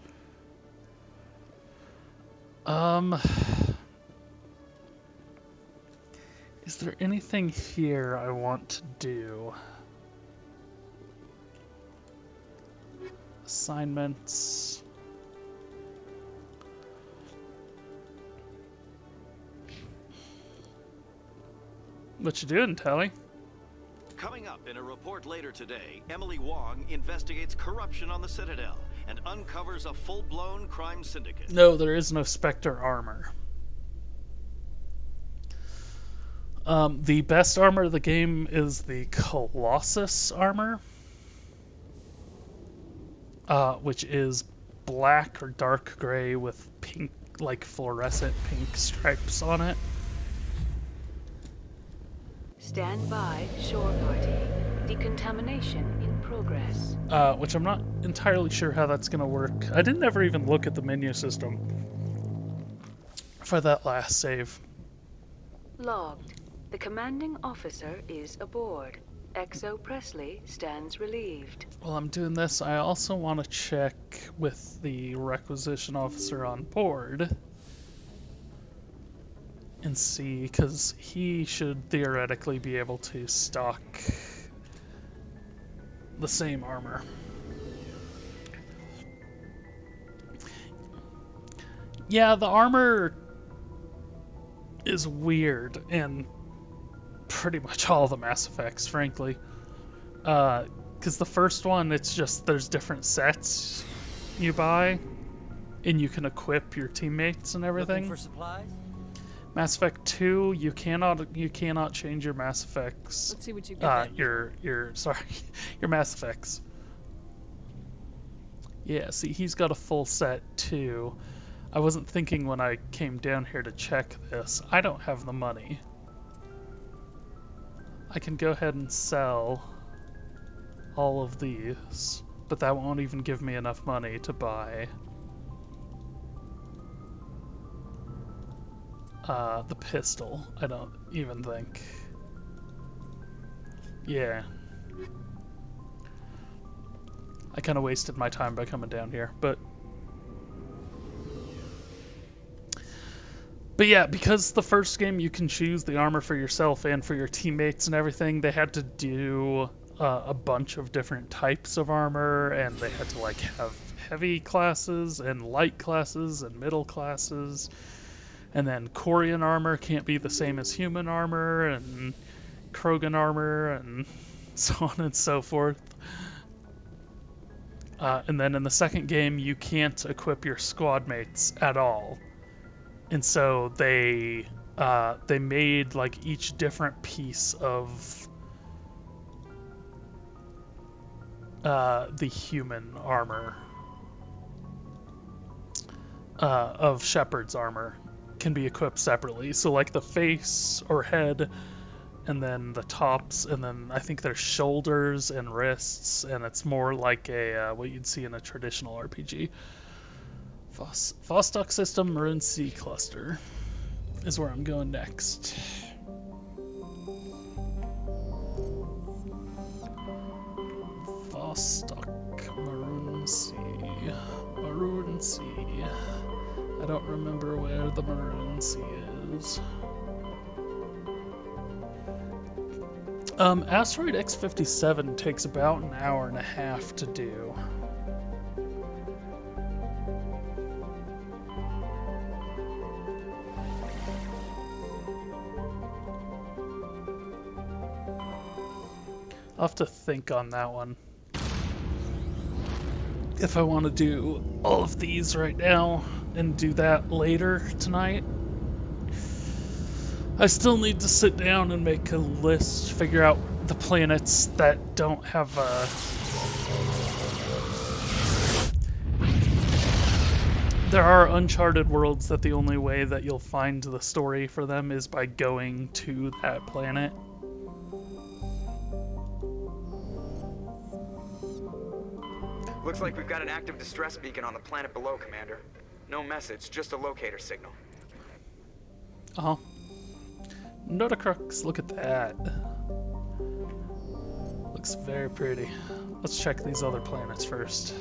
Is there anything here I want to do? Assignments. What you doing, Tally? Coming up in a report later today, Emily Wong investigates corruption on the Citadel and uncovers a full-blown crime syndicate. No, there is no Spectre armor. The best armor of the game is the Colossus armor, which is black or dark gray with pink, like fluorescent pink stripes on it. Stand by, shore party. Decontamination in progress. Which I'm not entirely sure how that's going to work. I didn't ever even look at the menu system for that last save. Logged. The commanding officer is aboard. XO Presley stands relieved. While I'm doing this, I also want to check with the requisition officer on board and see, because he should theoretically be able to stock the same armor. Yeah, the armor is weird in pretty much all the Mass Effects, frankly. Because the first one, it's just there's different sets you buy, and you can equip your teammates and everything. Looking for supplies? Mass Effect 2, you cannot change your Mass Effects. Let's see what you got. Your Mass Effects. Yeah, see, he's got a full set too. I wasn't thinking when I came down here to check this. I don't have the money. I can go ahead and sell all of these, but that won't even give me enough money to buy the pistol, I don't even think. Yeah. I kind of wasted my time by coming down here, but yeah, because the first game you can choose the armor for yourself and for your teammates and everything, they had to do a bunch of different types of armor, and they had to like have heavy classes and light classes and middle classes. And then Quarian armor can't be the same as human armor, and Krogan armor, and so on and so forth. And then in the second game, you can't equip your squad mates at all. And so they made like each different piece of the human armor, of Shepard's armor, can be equipped separately. So like the face or head, and then the tops, and then I think there's shoulders and wrists, and it's more like a what you'd see in a traditional RPG. Vostok System Maroon Sea Cluster is where I'm going next. Vostok Maroon Sea. Maroon don't remember where the Maroon Sea is. Asteroid X-57 takes about an hour and a half to do. I'll have to think on that one. If I want to do all of these right now and do that later tonight. I still need to sit down and make a list, figure out the planets that don't have There are Uncharted worlds that the only way that you'll find the story for them is by going to that planet. Looks like we've got an active distress beacon on the planet below, Commander. No message, just a locator signal. Uh-huh. Notacrux, look at that. Looks very pretty. Let's check these other planets first.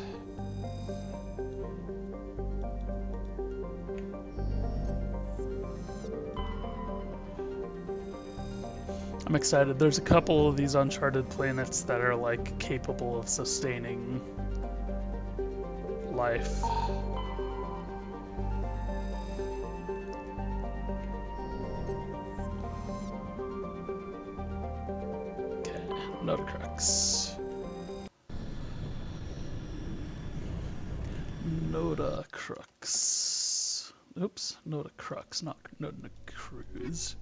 I'm excited. There's a couple of these Uncharted planets that are like capable of sustaining life. Okay, Notacrux. Notacrux. Oops, Notacrux, not Notacruz.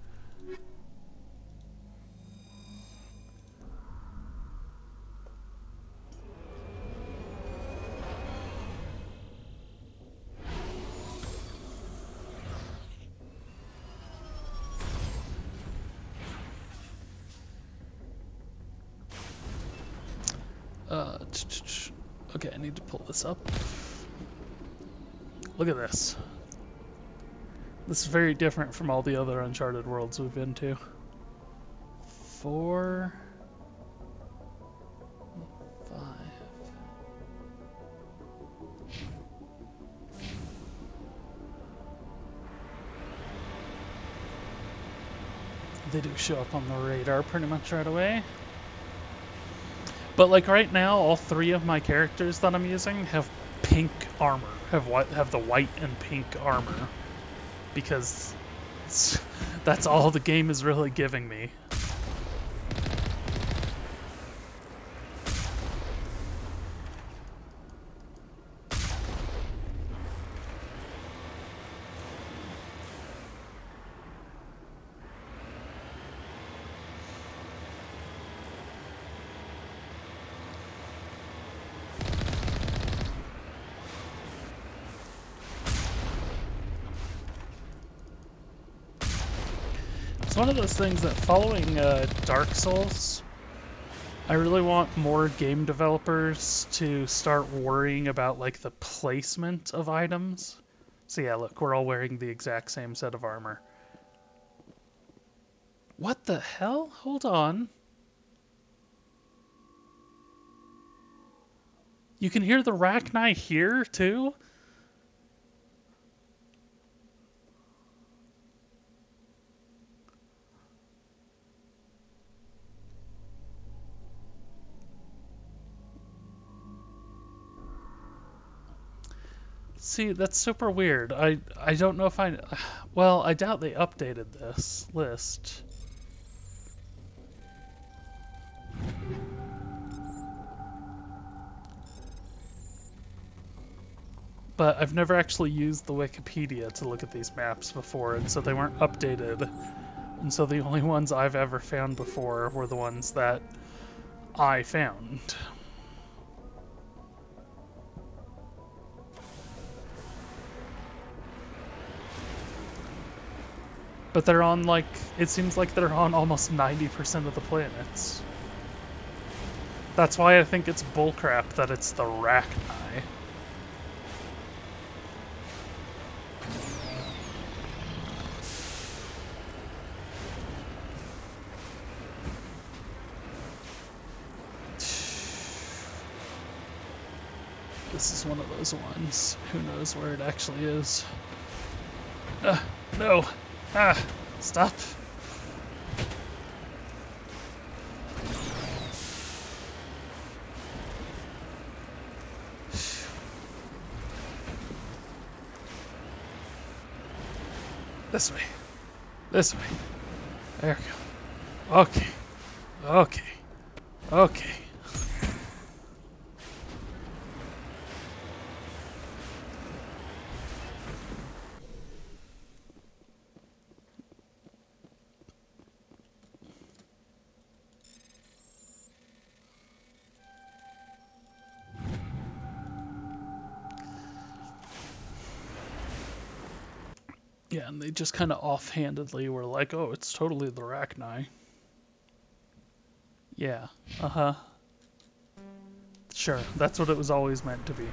Okay, I need to pull this up. Look at this. This is very different from all the other Uncharted worlds we've been to. 4, 5. They do show up on the radar pretty much right away. But like right now, all 3 of my characters that I'm using have pink armor, have the white and pink armor, because that's all the game is really giving me. It's one of those things that following Dark Souls, I really want more game developers to start worrying about like the placement of items. So yeah, look, we're all wearing the exact same set of armor. What the hell? Hold on. You can hear the Rachni here too? See, that's super weird. I don't know if well, I doubt they updated this list. But I've never actually used the Wikipedia to look at these maps before, and so they weren't updated. And so the only ones I've ever found before were the ones that I found. But they're on, like, it seems like they're on almost 90% of the planets. That's why I think it's bullcrap that it's the Rachni. This is one of those ones. Who knows where it actually is. No. Ah, stop. This way. This way. There we go. Okay. Okay. Okay. Yeah, and they just kind of offhandedly were like, oh, it's totally the Rachni. Yeah, uh-huh. Sure, that's what it was always meant to be.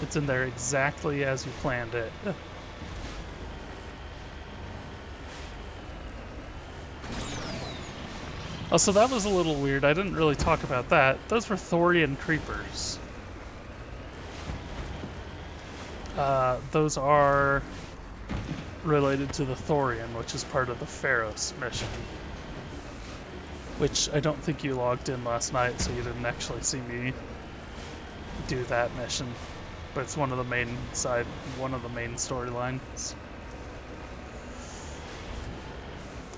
It's in there exactly as you planned it. Oh, so that was a little weird. I didn't really talk about that. Those were Thorian creepers. Those are related to the Thorian, which is part of the Pharos mission. Which I don't think you logged in last night, so you didn't actually see me do that mission. But it's one of the main storylines.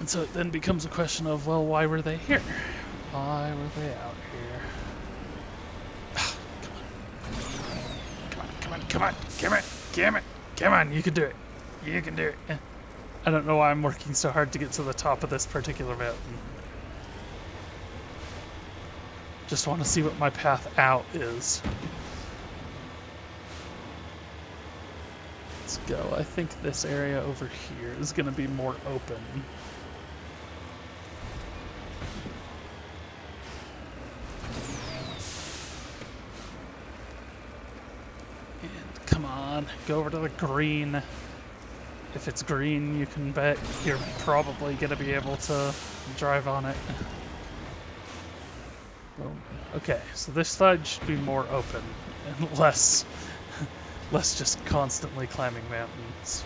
And so it then becomes a question of, well, why were they here? Why were they out here? Come on, you can do it. You can do it. I don't know why I'm working so hard to get to the top of this particular mountain. Just want to see what my path out is. Let's go. I think this area over here is going to be more open. And come on, go over to the green. If it's green, you can bet you're probably going to be able to drive on it. Boom. Okay, so this side should be more open and less just constantly climbing mountains.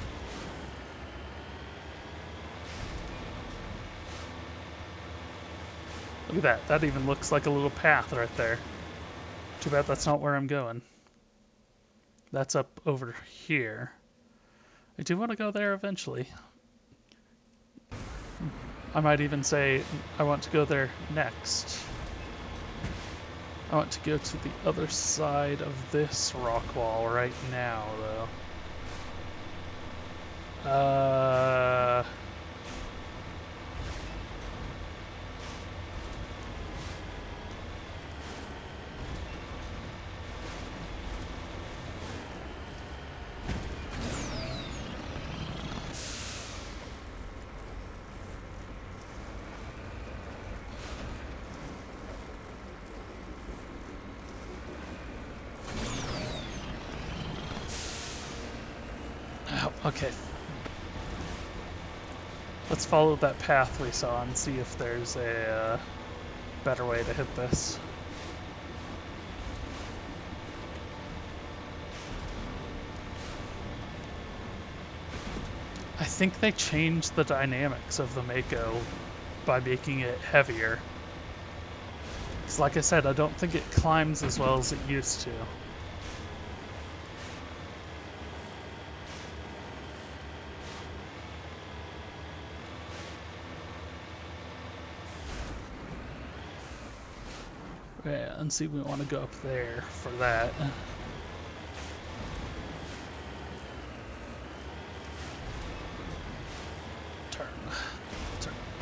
Look at that. That even looks like a little path right there. Too bad that's not where I'm going. That's up over here. I do want to go there eventually. I might even say I want to go there next. I want to go to the other side of this rock wall right now, though. Okay. Let's follow that path we saw and see if there's a better way to hit this. I think they changed the dynamics of the Mako by making it heavier. Because like I said, I don't think it climbs as well as it used to. Yeah, and see, we want to go up there for that.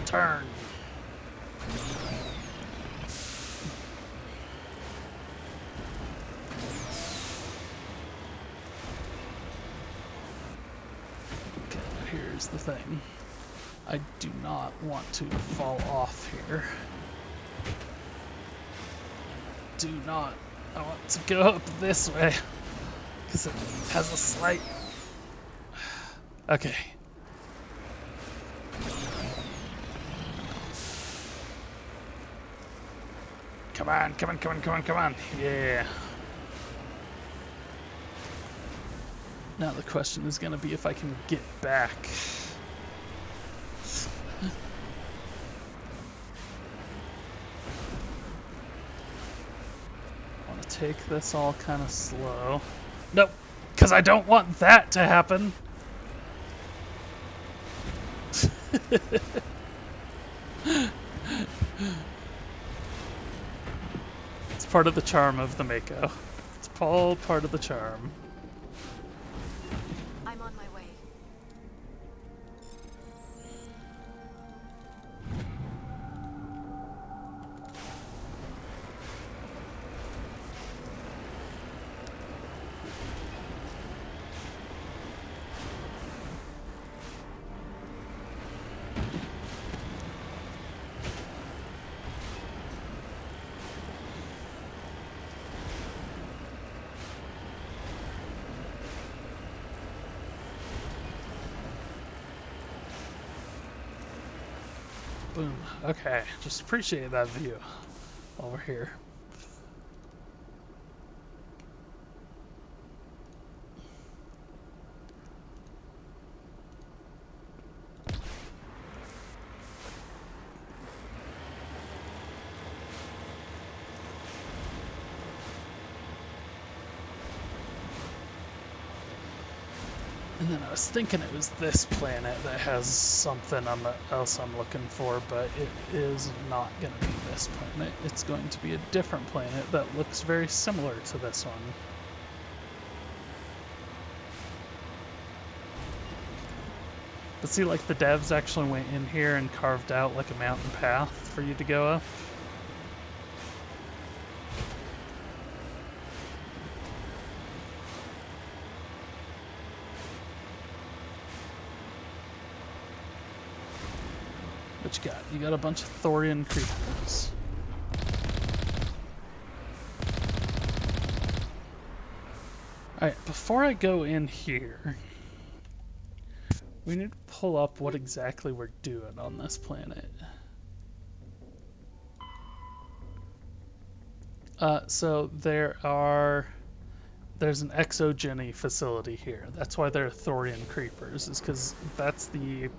Turn. Okay, here's the thing. I do not want to fall off here. Do not. I want to go up this way because it has a slight. Okay. Come on. Yeah. Now the question is going to be if I can get back. I want to take this all kind of slow. Nope, because I don't want that to happen. It's part of the charm of the Mako. It's all part of the charm. I'm on my way. Boom. Okay, just appreciate that view over here. And then I was thinking it was this planet that has something else I'm looking for, but it is not going to be this planet. It's going to be a different planet that looks very similar to this one. But see, like, the devs actually went in here and carved out, like, a mountain path for you to go up. What you got? You got a bunch of Thorian creatures. Alright, before I go in here, we need to pull up what exactly we're doing on this planet. So there's an exogeny facility here. That's why there are Thorian creepers, is because that's the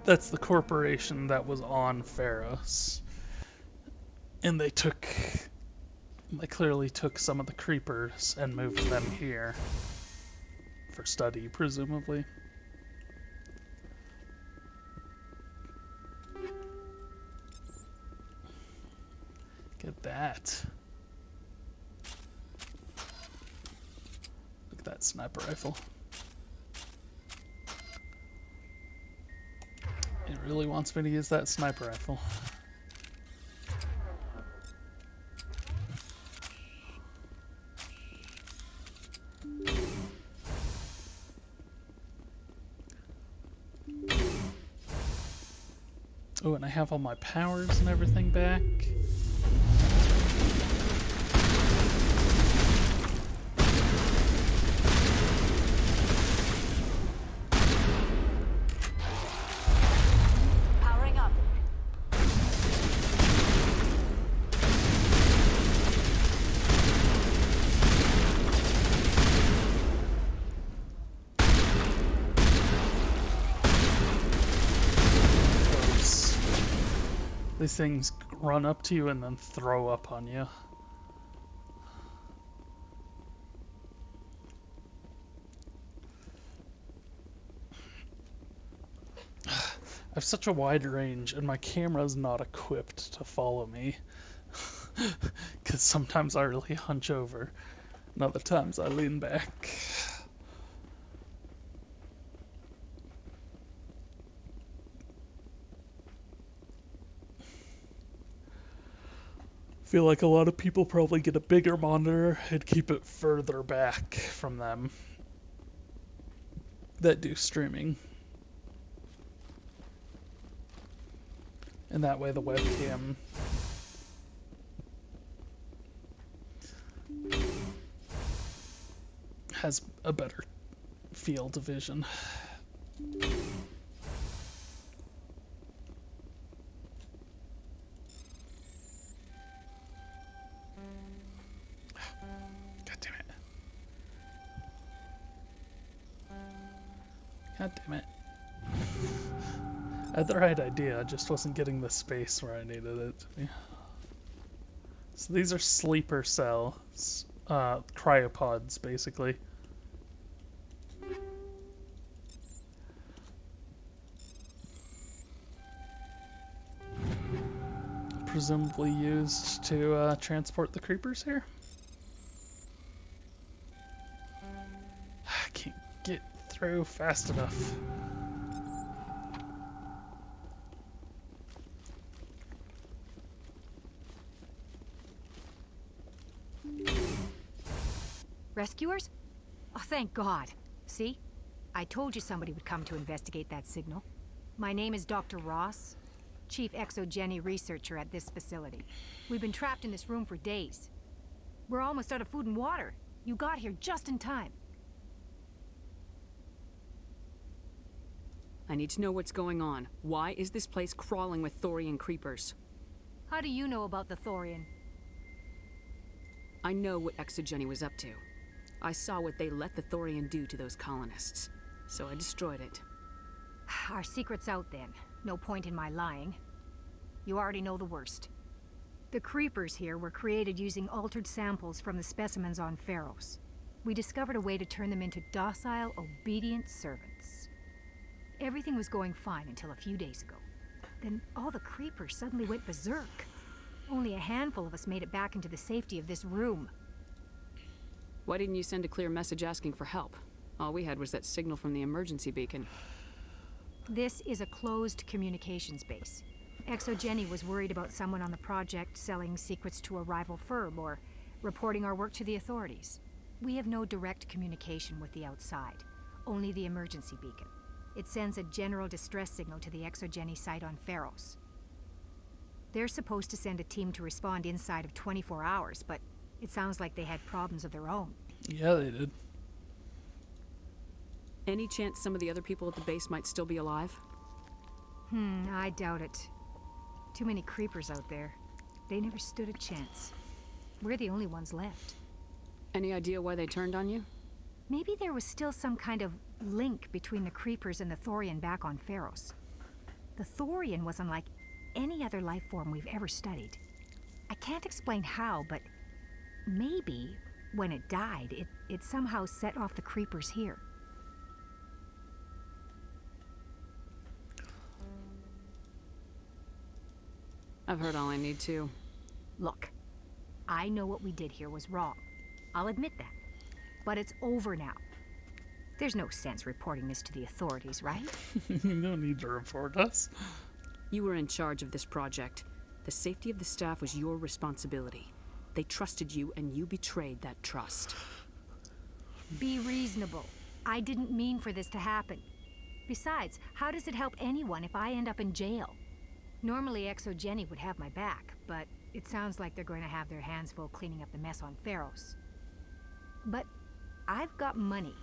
that's the corporation that was on Pharos. And they clearly took some of the creepers and moved them here for study, presumably. Get that. Look at that sniper rifle. It really wants me to use that sniper rifle. Oh, and I have all my powers and everything back. Powering up. These things run up to you and then throw up on you. I have such a wide range and my camera's not equipped to follow me. Because sometimes I really hunch over and other times I lean back. I feel like a lot of people probably get a bigger monitor and keep it further back from them that do streaming. And that way the webcam has a better field of vision. God damn it. I had the right idea, I just wasn't getting the space where I needed it to be. So these are sleeper cells, cryopods, basically. Presumably used to transport the creepers here. I can't get through fast enough. Rescuers? Oh, thank God. See? I told you somebody would come to investigate that signal. My name is Dr. Ross, Chief Exogeny Researcher at this facility. We've been trapped in this room for days. We're almost out of food and water. You got here just in time. I need to know what's going on. Why is this place crawling with Thorian creepers? How do you know about the Thorian? I know what Exogeny was up to. I saw what they let the Thorian do to those colonists, so I destroyed it. Our secret's out then. No point in my lying. You already know the worst. The creepers here were created using altered samples from the specimens on Pharos. We discovered a way to turn them into docile, obedient servants. Everything was going fine until a few days ago. Then all the creepers suddenly went berserk. Only a handful of us made it back into the safety of this room. Why didn't you send a clear message asking for help? All we had was that signal from the emergency beacon. This is a closed communications base. Exogeny was worried about someone on the project selling secrets to a rival firm or reporting our work to the authorities. We have no direct communication with the outside, only the emergency beacon. It sends a general distress signal to the Exogeny site on Pharos. They're supposed to send a team to respond inside of 24 hours, but it sounds like they had problems of their own. Yeah, they did. Any chance some of the other people at the base might still be alive? I doubt it. Too many creepers out there. They never stood a chance. We're the only ones left. Any idea why they turned on you? Maybe there was still some kind of link between the creepers and the Thorian back on Pharos. The Thorian was unlike any other life form we've ever studied. I can't explain how, but maybe when it died, it somehow set off the creepers here. I've heard all I need to. Look, I know what we did here was wrong. I'll admit that. But it's over now. There's no sense reporting this to the authorities, right? You don't need to report us. You were in charge of this project. The safety of the staff was your responsibility. They trusted you, and you betrayed that trust. Be reasonable. I didn't mean for this to happen. Besides, how does it help anyone if I end up in jail? Normally, Exogeny would have my back, but it sounds like they're going to have their hands full cleaning up the mess on Pharos. But I've got money.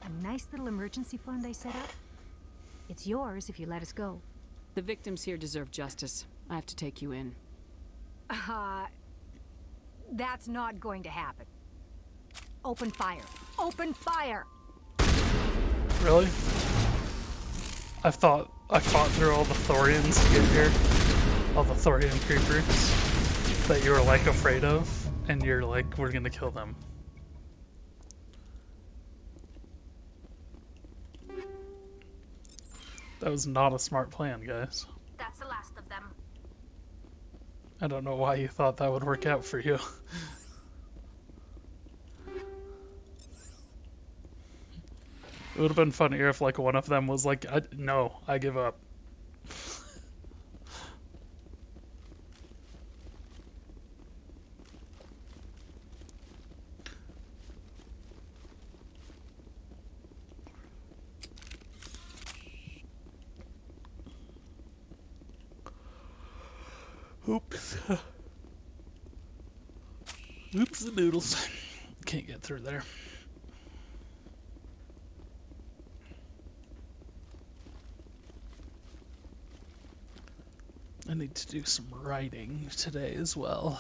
A nice little emergency fund I set up. It's yours if you let us go. The victims here deserve justice. I have to take you in. That's not going to happen. Open fire. Open fire! Really? I fought through all the Thorians to get here. All the Thorian creepers that you were like afraid of, and you're like, we're gonna kill them. That was not a smart plan, guys. That's the last of them. I don't know why you thought that would work out for you. It would have been funnier if like one of them was like, no, I give up. Oops. Oops the noodles. Can't get through there. I need to do some writing today as well.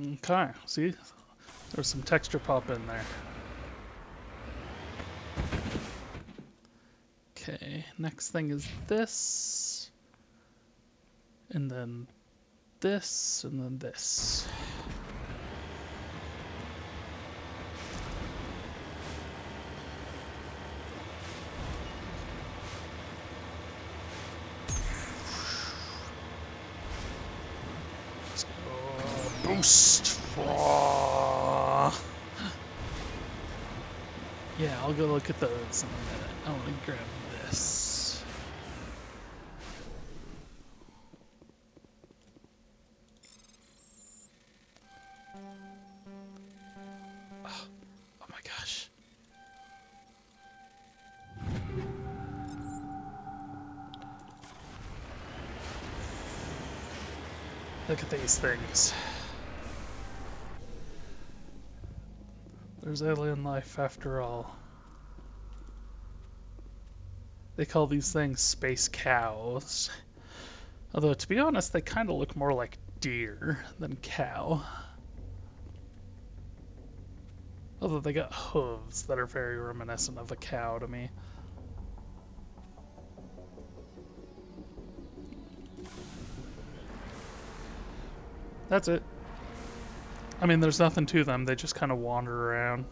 Okay, see? There's some texture pop in there. Okay, next thing is this. And then this, and then this. Let's go. Boost! Yeah, I'll go look at those in a minute. I want to grab this. Oh my gosh. Look at these things. There's alien life after all. They call these things space cows. Although, to be honest, they kind of look more like deer than cow. Although they got hooves that are very reminiscent of a cow to me. That's it. I mean, there's nothing to them. They just kind of wander around.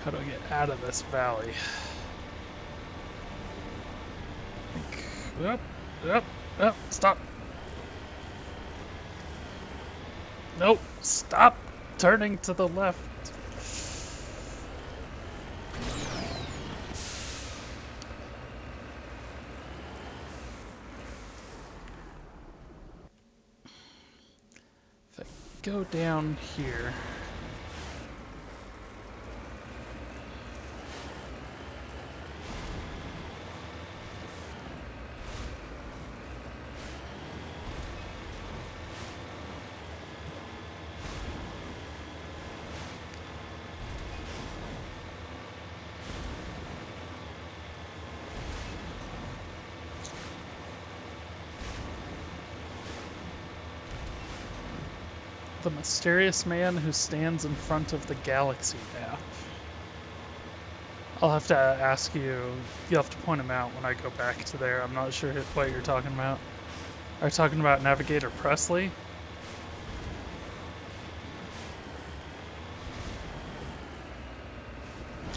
How do I get out of this valley? Yep, stop. Nope, stop turning to the left. If I go down here. The mysterious man who stands in front of the galaxy map. I'll have to ask you, you'll have to point him out when I go back to there. I'm not sure what you're talking about. Are you talking about Navigator Presley?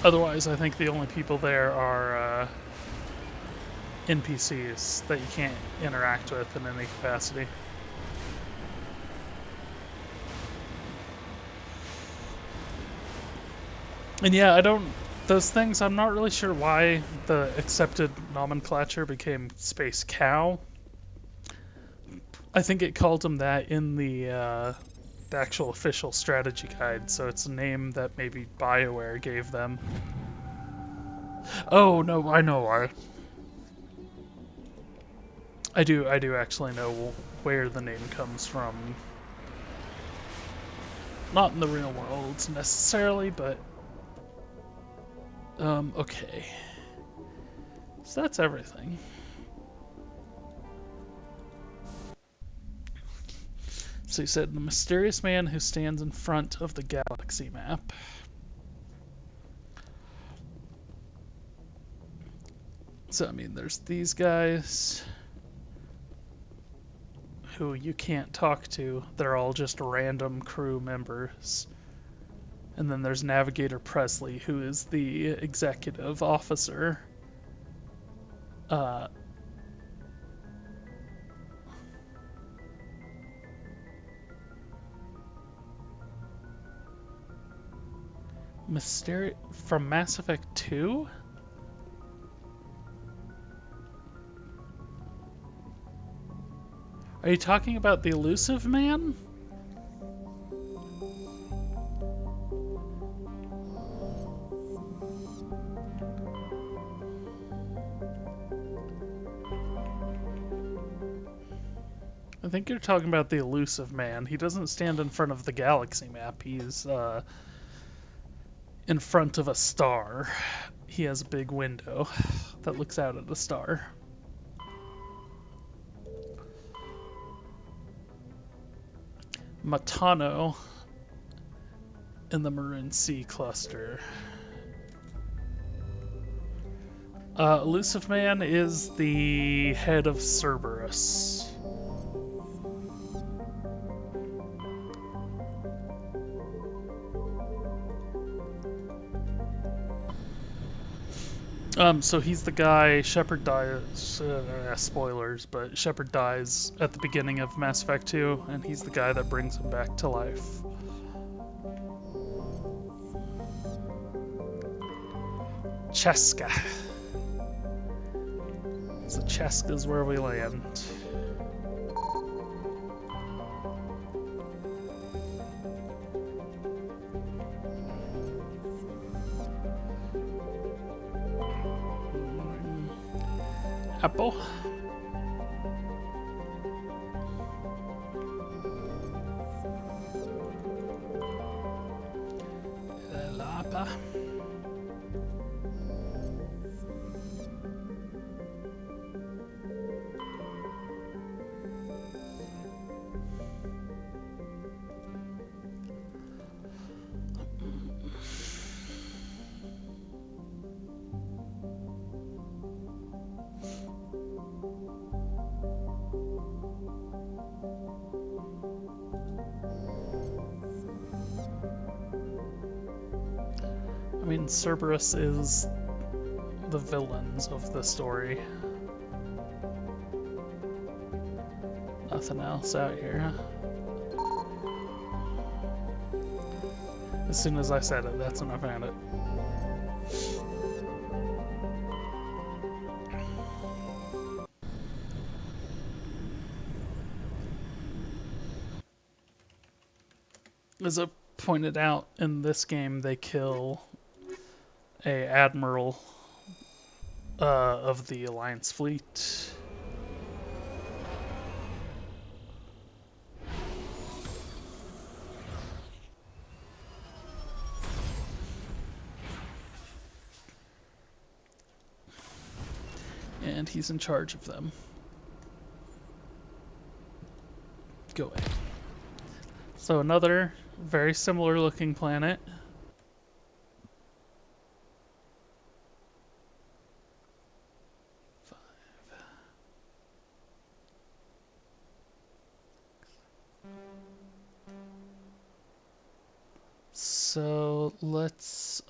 Otherwise, I think the only people there are NPCs that you can't interact with in any capacity. And yeah, those things, I'm not really sure why the accepted nomenclature became Space Cow. I think it called them that in the actual official strategy guide, so it's a name that maybe BioWare gave them. Oh, no, I know why. I do actually know where the name comes from. Not in the real world, necessarily, but... okay. So that's everything. So he said, the mysterious man who stands in front of the galaxy map. So, I mean, there's these guys who you can't talk to. They're all just random crew members. And then there's Navigator Presley, who is the executive officer. From Mass Effect 2? Are you talking about the elusive man? I think you're talking about the elusive man. He doesn't stand in front of the galaxy map. He's in front of a star. He has a big window that looks out at the star. Matano in the Maroon Sea cluster. Elusive Man is the head of Cerberus. So he's the guy, Shepard dies, spoilers, but Shepard dies at the beginning of Mass Effect 2, and he's the guy that brings him back to life. Cheska. So Cheska's where we land. Apple. Lapa. I mean, Cerberus is the villains of the story. Nothing else out here. As soon as I said it, that's when I found it. As I pointed out, in this game, they kill a admiral of the Alliance fleet. And he's in charge of them. Go away. So another very similar looking planet. So let's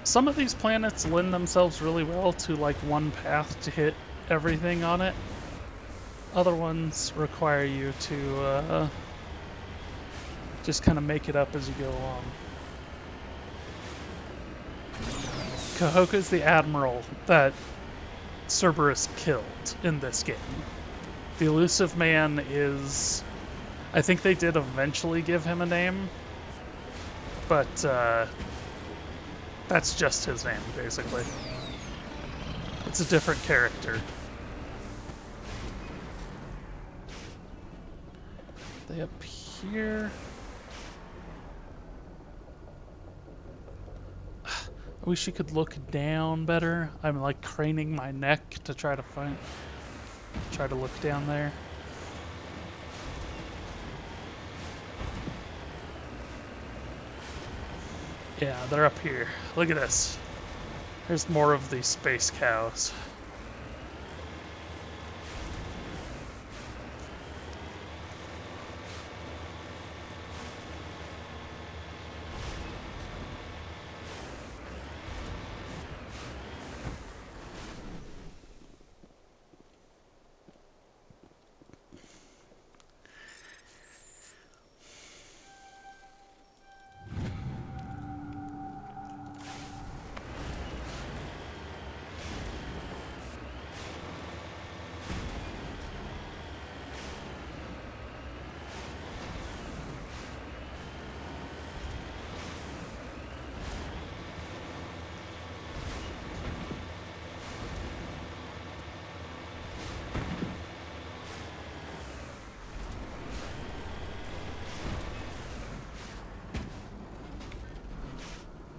some of these planets lend themselves really well to like one path to hit everything on it. Other ones require you to just kind of make it up as you go along. Kahoka's the admiral that Cerberus killed in this game. The Elusive Man is... I think they did eventually give him a name, but that's just his name, basically. It's a different character. They up here. I wish you could look down better. I'm like craning my neck to try to look down there. Yeah, they're up here. Look at this. There's more of these space cows.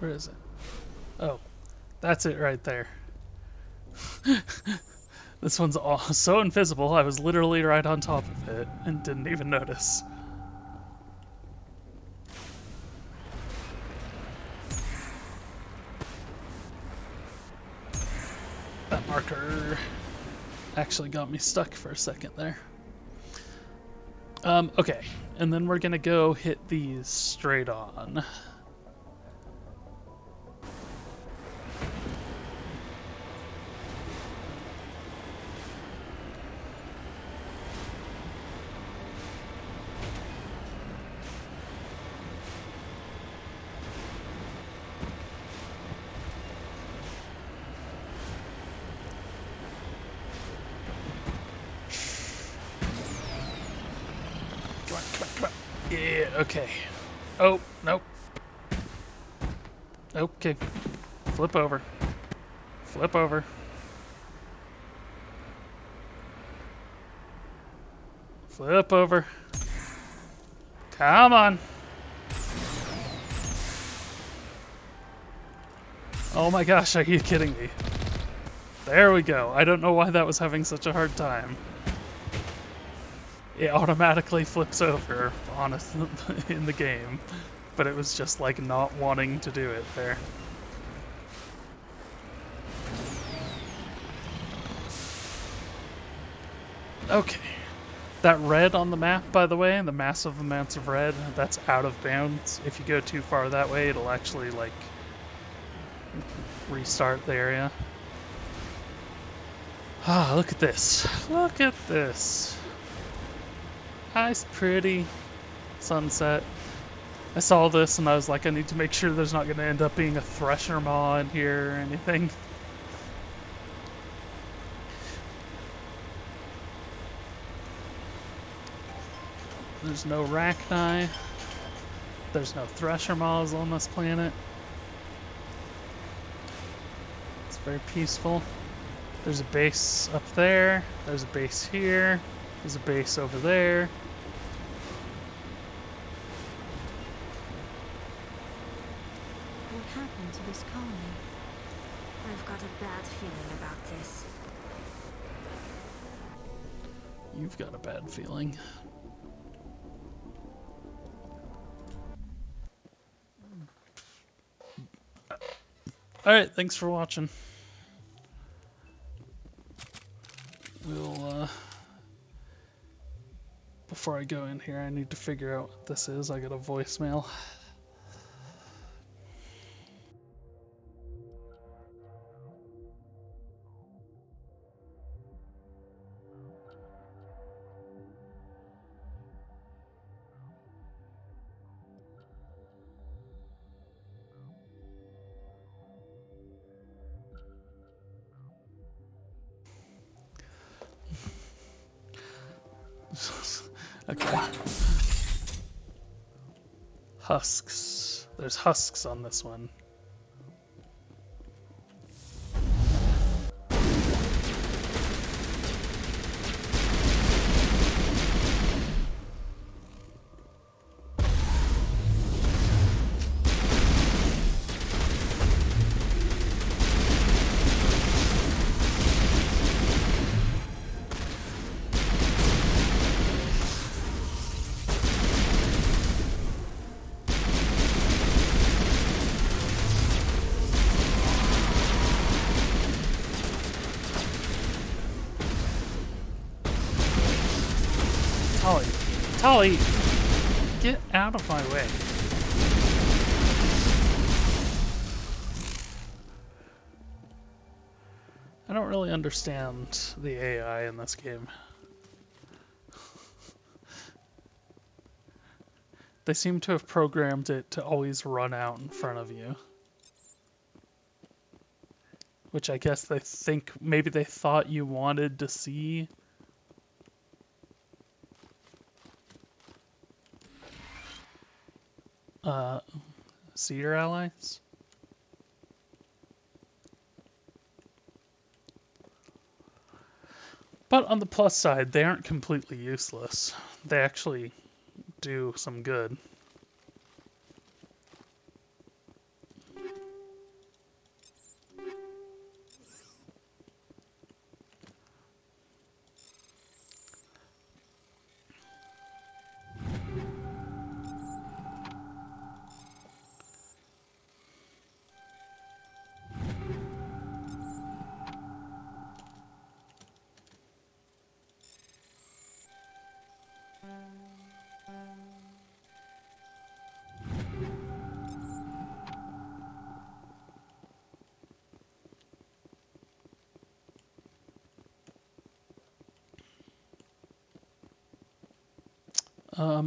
Where is it? Oh, that's it right there. This one's all so invisible, I was literally right on top of it and didn't even notice. That marker actually got me stuck for a second there. Okay, and then we're gonna go hit these straight on. Come on. Yeah, okay. Oh, nope. Okay. Flip over. Flip over. Flip over. Come on. Oh my gosh, are you kidding me? There we go. I don't know why that was having such a hard time. It automatically flips over in the game, but it was just like not wanting to do it there. Okay. That red on the map, by the way, the massive amounts of red, that's out of bounds. If you go too far that way, it'll actually, like, restart the area. Ah, look at this. Look at this. Nice, pretty sunset. I saw this and I was like, I need to make sure there's not going to end up being a thresher maw in here or anything. There's no Rachni. There's no thresher maws on this planet. It's very peaceful. There's a base up there. There's a base here. There's a base over there. What happened to this colony? I've got a bad feeling about this. You've got a bad feeling. Alright, thanks for watching. We'll, before I go in here, I need to figure out what this is. I got a voicemail. Okay. Husks. There's husks on this one. Tolly, get out of my way. I don't really understand the AI in this game. They seem to have programmed it to always run out in front of you. Which I guess they think, maybe they thought you wanted to see. See your allies? But on the plus side, they aren't completely useless. They actually do some good.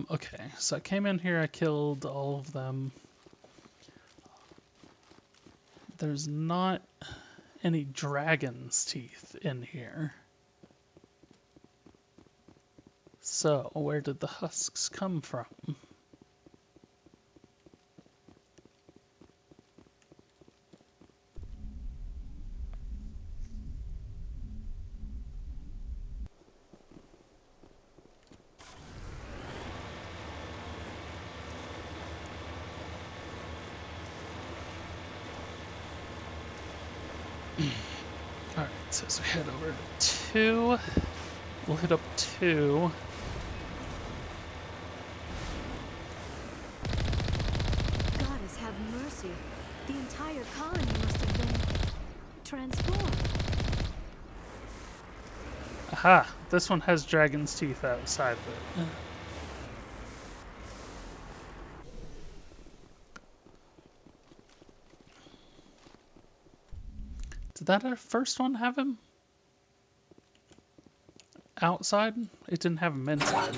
Okay, so I came in here, I killed all of them. There's not any dragon's teeth in here. So, where did the husks come from? Alright, so as we head over to 2, we'll hit up 2. Goddess have mercy. The entire colony must have been transformed. Aha! This one has dragon's teeth outside of it. Did that first one have him outside? It didn't have him inside.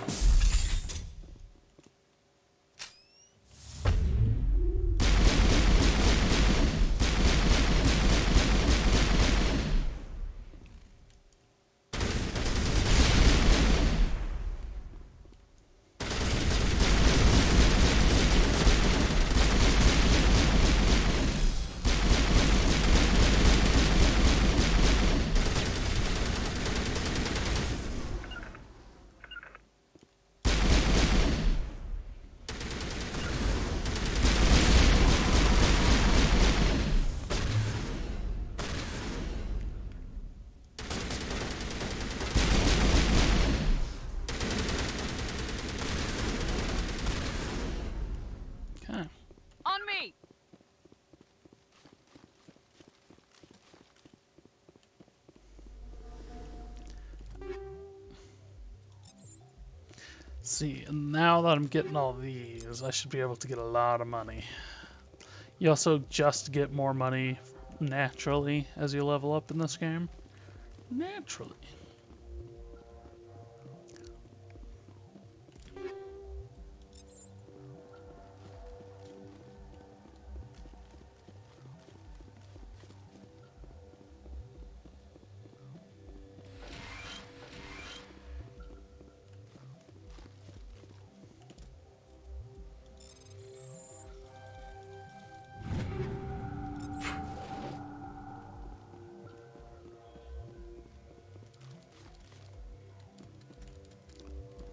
On me! See, now that I'm getting all these, I should be able to get a lot of money. You also just get more money naturally as you level up in this game. Naturally.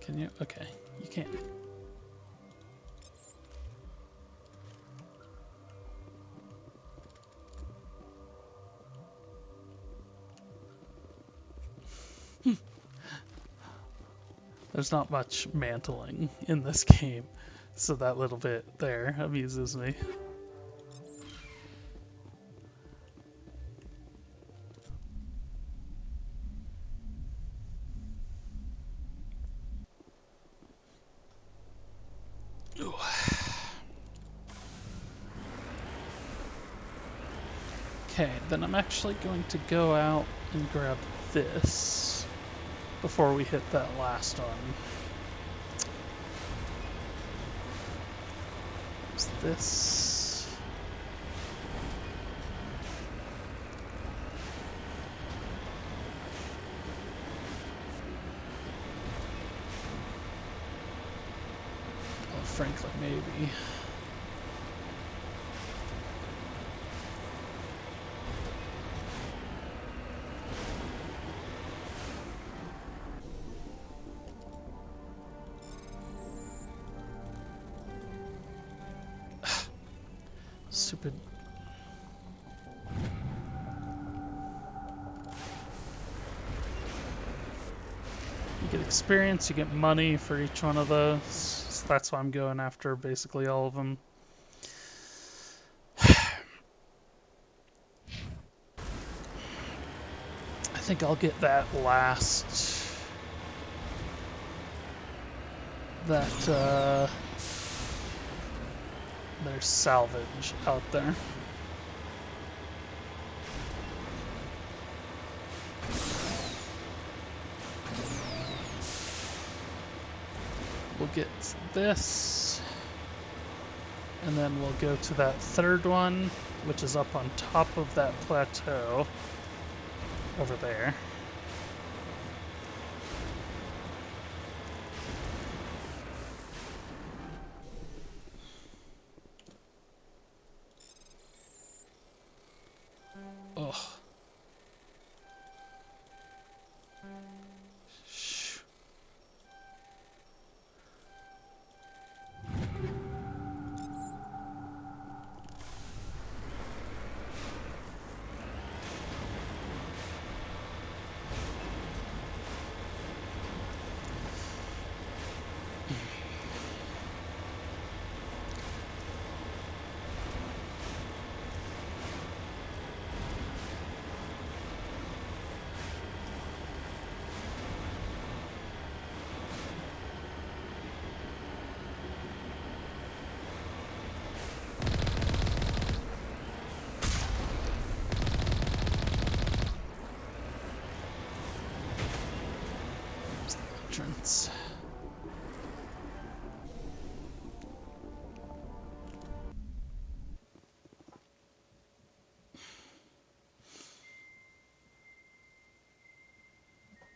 Can you? Okay, you can't. There's not much mantling in this game, so that little bit there amuses me. Ooh. Okay, then I'm actually going to go out and grab this before we hit that last one. Is this? Oh, frankly, maybe. Stupid. You get experience, you get money for each one of those. So that's why I'm going after basically all of them. I think I'll get that last that there's salvage out there. We'll get this, and then we'll go to that third one, which is up on top of that plateau over there. Ugh. Entrance.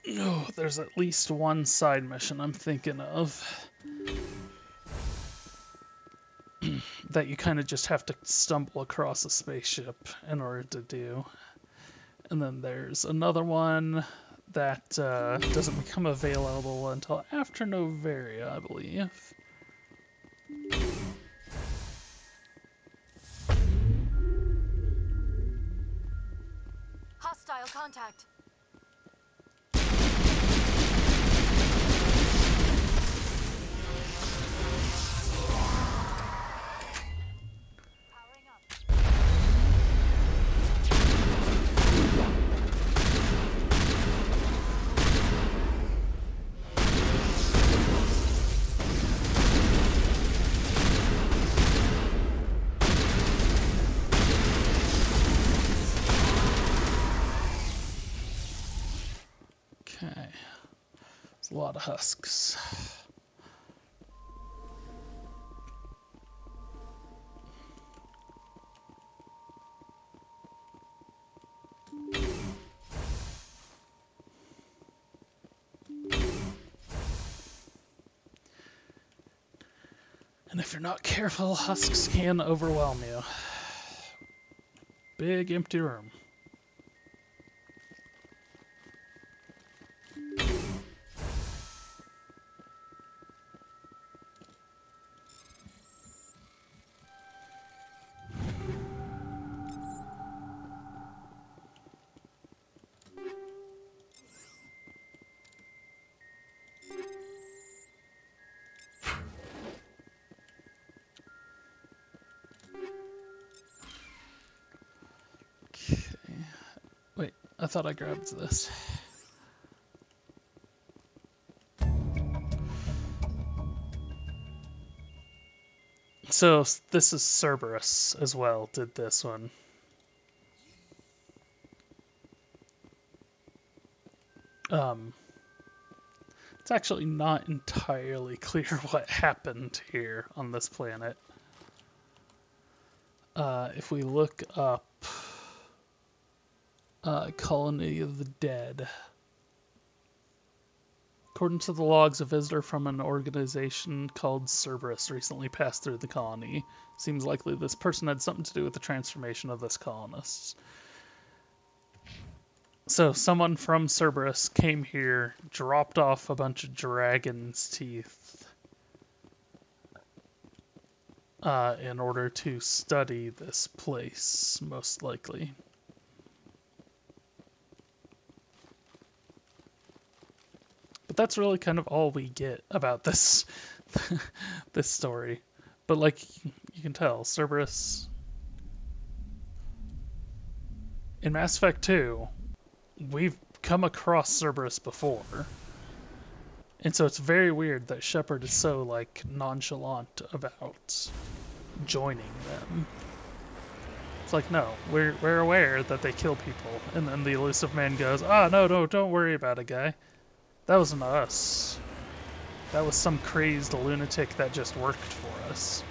Oh, there's at least one side mission I'm thinking of that you kind of just have to stumble across a spaceship in order to do. And then there's another one that doesn't become available until after Novaria, I believe. Hostile contact. Okay. There's a lot of husks. And if you're not careful, husks can overwhelm you. Big empty room. Okay. Wait, I thought I grabbed this. So this is Cerberus as well, did this one. It's actually not entirely clear what happened here on this planet. If we look up Colony of the Dead, according to the logs, a visitor from an organization called Cerberus recently passed through the colony. Seems likely this person had something to do with the transformation of this colonists. So someone from Cerberus came here, dropped off a bunch of dragon's teeth in order to study this place, most likely. But that's really kind of all we get about this this story. But like you can tell, Cerberus in Mass Effect 2, we've come across Cerberus before. And so it's very weird that Shepard is so, like, nonchalant about joining them. It's like, no, we're aware that they kill people. And then the elusive man goes, no, don't worry about it, guy. That wasn't us. That was some crazed lunatic that just worked for us.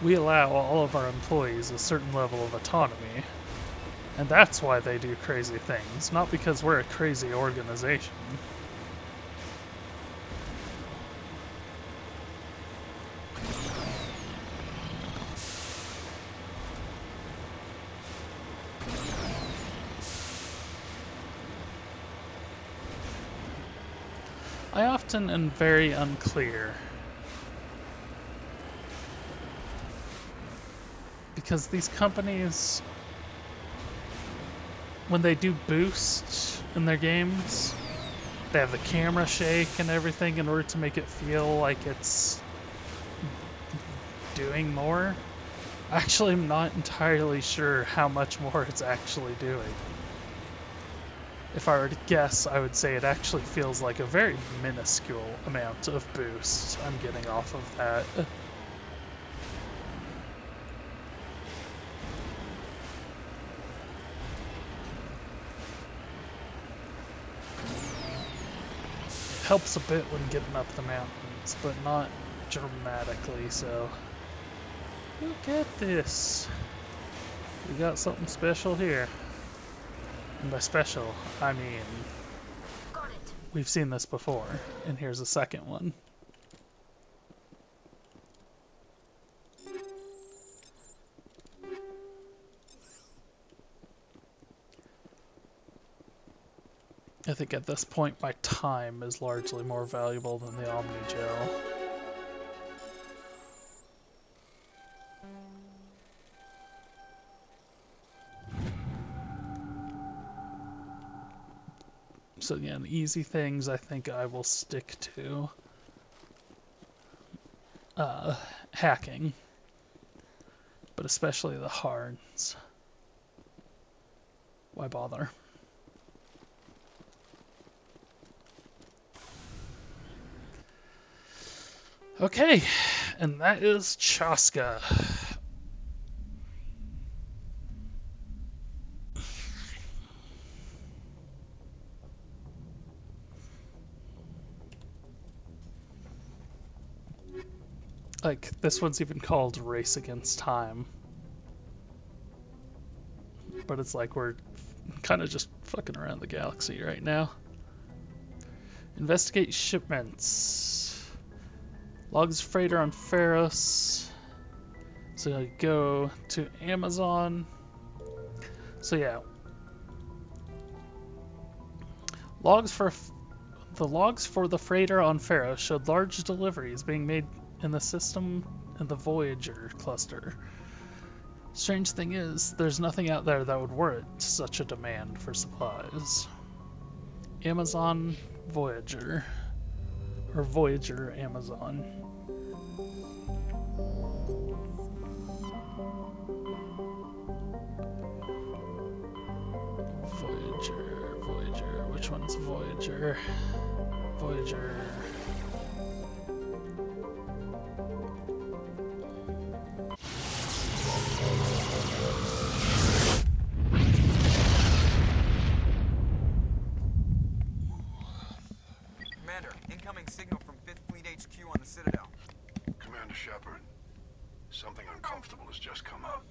We allow all of our employees a certain level of autonomy, and that's why they do crazy things, not because we're a crazy organization. I often am very unclear because these companies, when they do boost in their games, they have the camera shake and everything in order to make it feel like it's doing more. Actually, I'm not entirely sure how much more it's actually doing. If I were to guess, I would say it actually feels like a very minuscule amount of boost I'm getting off of that. It helps a bit when getting up the mountains, but not dramatically so. Look at this. We got something special here. And by special, I mean, we've seen this before, and here's a second one. I think at this point my time is largely more valuable than the Omnigel. So again, easy things I think I will stick to. Hacking. But especially the hards. Why bother? Okay, and that is Chaska. Like, this one's even called Race Against Time. But it's like we're kind of just fucking around the galaxy right now. Investigate shipments. Logs freighter on Pharos. So I go to Amazon. So yeah. The logs for the freighter on Pharos showed large deliveries being made in the system in the Voyager cluster. Strange thing is, there's nothing out there that would warrant such a demand for supplies. Amazon Voyager. Or Voyager Amazon. Voyager. Which one's Voyager? Voyager. Commander, incoming signal from 5th Fleet HQ on the Citadel. Commander Shepard, something uncomfortable has just come up.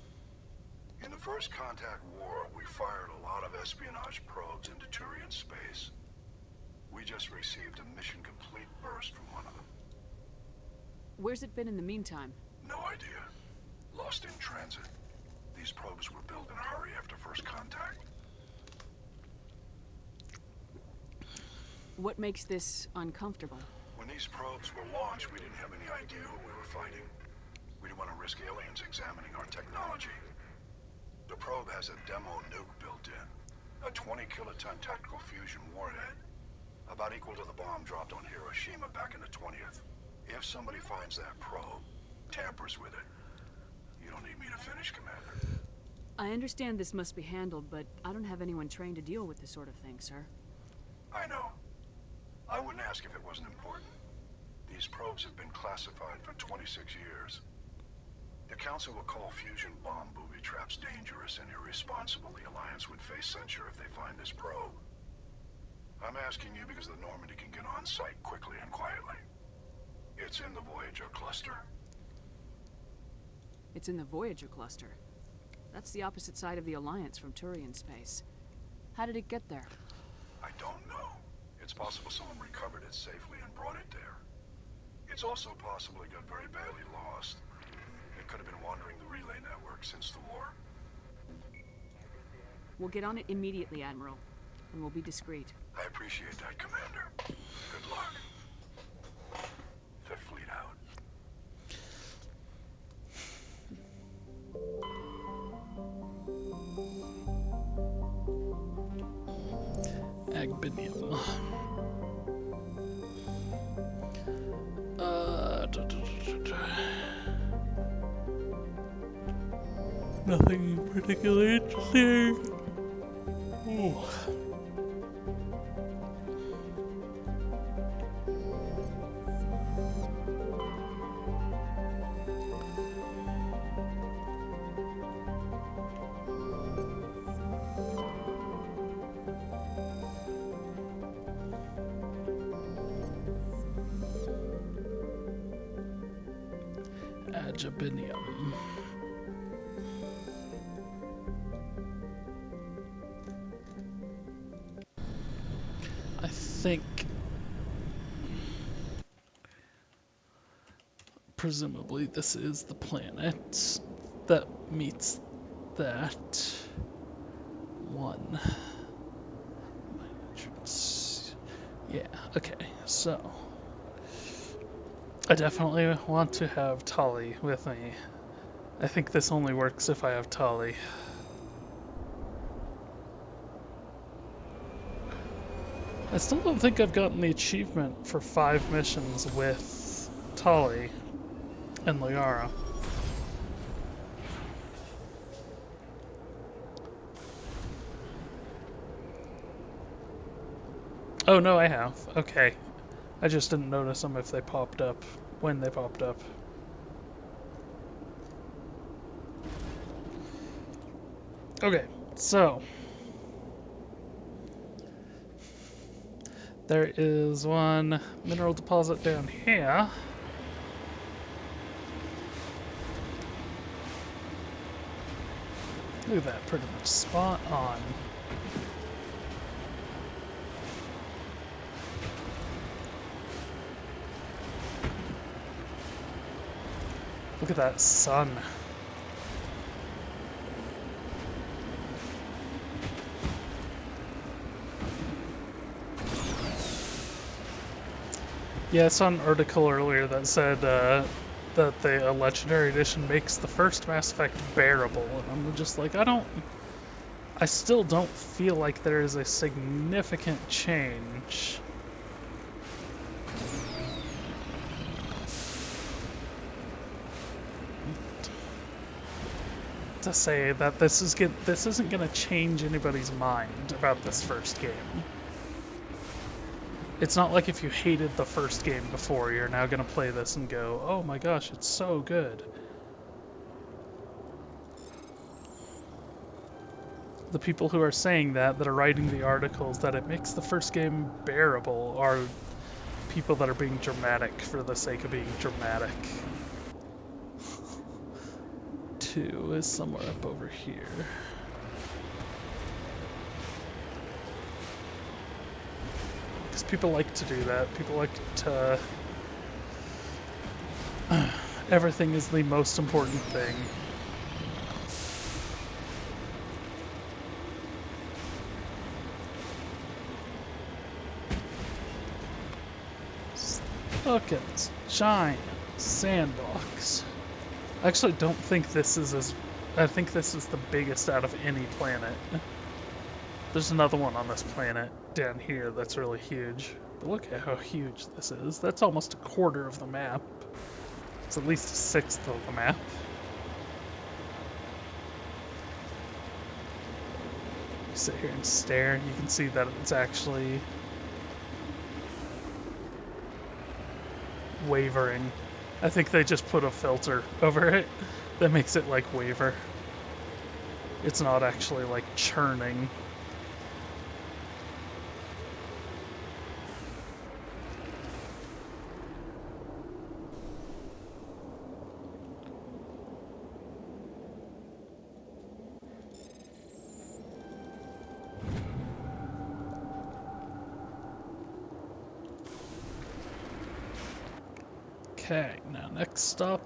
In the First Contact War, we fired a lot of espionage probes into Turian space. We just received a mission-complete burst from one of them. Where's it been in the meantime? No idea. Lost in transit. These probes were built in a hurry after First Contact. What makes this uncomfortable? When these probes were launched, we didn't have any idea who we were fighting. We didn't want to risk aliens examining our technology. The probe has a demo nuke built in. A 20-kiloton tactical fusion warhead. About equal to the bomb dropped on Hiroshima back in the 20th. If somebody finds that probe, tampers with it, you don't need me to finish, Commander. I understand this must be handled, but I don't have anyone trained to deal with this sort of thing, sir. I know. I wouldn't ask if it wasn't important. These probes have been classified for 26 years. The Council will call fusion bomb booby traps dangerous and irresponsible. The Alliance would face censure if they find this probe. I'm asking you because the Normandy can get on site quickly and quietly. It's in the Voyager cluster. It's in the Voyager cluster. That's the opposite side of the Alliance from Turian space. How did it get there? I don't know. It's possible someone recovered it safely and brought it there. It's also possible it got very badly lost. It could have been wandering the relay network since the war. We'll get on it immediately, Admiral. And we'll be discreet. I appreciate that, Commander. Good luck. Fifth Fleet out. Agbinium. Nothing particularly interesting. Ooh. Agabinium. I think presumably this is the planet that meets that one. Yeah, okay, so I definitely want to have Tali with me. I think this only works if I have Tali. I still don't think I've gotten the achievement for 5 missions with Tali and Liara. Oh no, I have. Okay. I just didn't notice them if they popped up, when they popped up. Okay, so there is one mineral deposit down here. Look at that, pretty much spot on. Look at that sun. Yeah, I saw an article earlier that said that the Legendary Edition makes the first Mass Effect bearable, and I'm just like, I still don't feel like there is a significant change. To say that this isn't gonna change anybody's mind about this first game. It's not like if you hated the first game before, you're now gonna play this and go, oh my gosh, it's so good. The people who are saying that are writing the articles that it makes the first game bearable, are people that are being dramatic for the sake of being dramatic. 2 is somewhere up over here. Because people like to do that. People like to... everything is the most important thing. Look at this giant sandbox. I actually don't think this is I think this is the biggest out of any planet. There's another one on this planet down here that's really huge, look at how huge this is. That's almost a quarter of the map. It's at least a sixth of the map. You sit here and stare, you can see that it's actually wavering. I think they just put a filter over it that makes it like waver. It's not actually like churning. Okay, now next stop.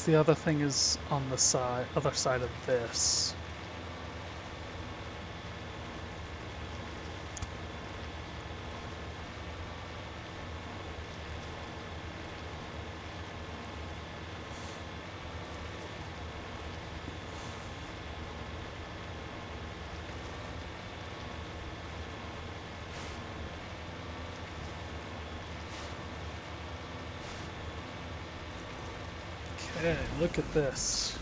The other thing is on the other side of this. Okay, look at this.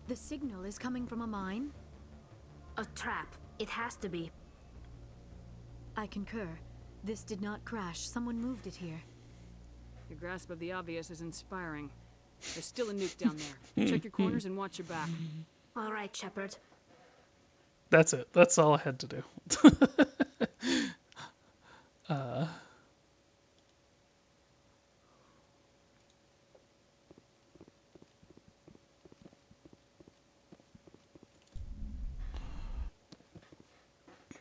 The signal is coming from a mine? A trap. It has to be. I concur. This did not crash. Someone moved it here. Your grasp of the obvious is inspiring. There's still a nuke down there. Check your corners and watch your back. All right, Shepard. That's it. That's all I had to do.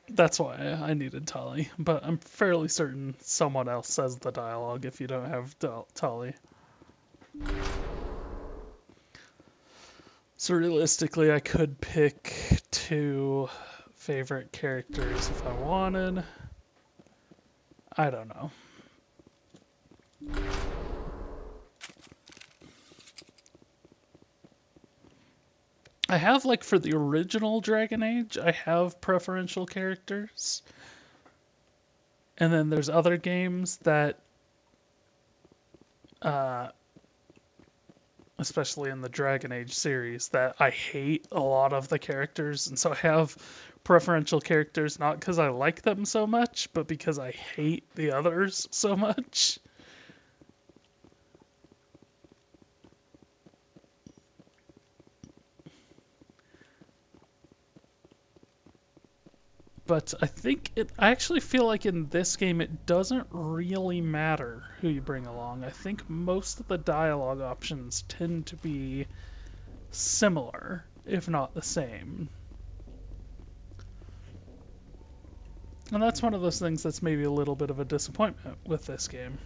That's why I needed Tali, but I'm fairly certain someone else says the dialogue if you don't have Tali. So realistically, I could pick 2 favorite characters if I wanted. I don't know. I have, like, for the original Dragon Age, I have preferential characters. And then there's other games that, especially in the Dragon Age series, that I hate a lot of the characters. And so I have preferential characters, not because I like them so much, but because I hate the others so much. But I actually feel like in this game it doesn't really matter who you bring along. I think most of the dialogue options tend to be similar, if not the same. And that's one of those things that's maybe a little bit of a disappointment with this game.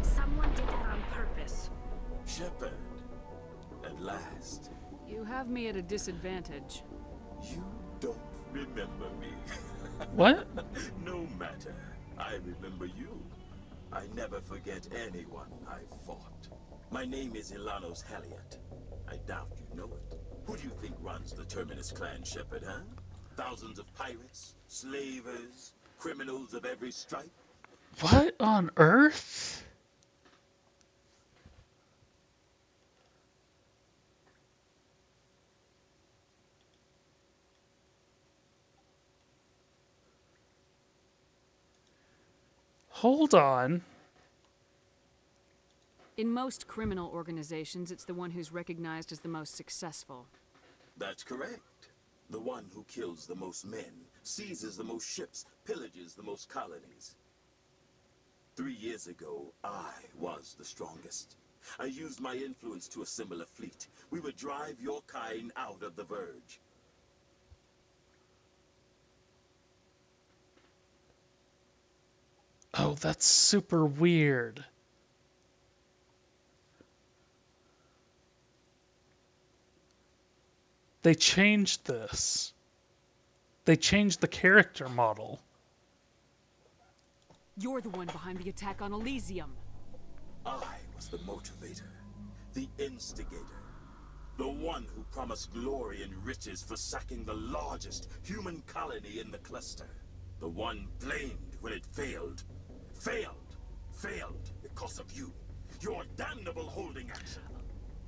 Someone did that on purpose. Shepard, at last. You have me at a disadvantage. You don't remember me. What? No matter. I remember you. I never forget anyone I've fought. My name is Ilanos Heliot. I doubt you know it. Who do you think runs the Terminus clan, Shepard, huh? Thousands of pirates, slavers, criminals of every stripe? What on earth? Hold on. In most criminal organizations, it's the one who's recognized as the most successful. That's correct. The one who kills the most men, seizes the most ships, pillages the most colonies. 3 years ago, I was the strongest. I used my influence to assemble a fleet. We would drive your kind out of the Verge. Oh, that's super weird. They changed this. They changed the character model. You're the one behind the attack on Elysium. I was the motivator, the instigator, the one who promised glory and riches for sacking the largest human colony in the cluster. The one blamed when it failed. Failed because of you. Your damnable holding action.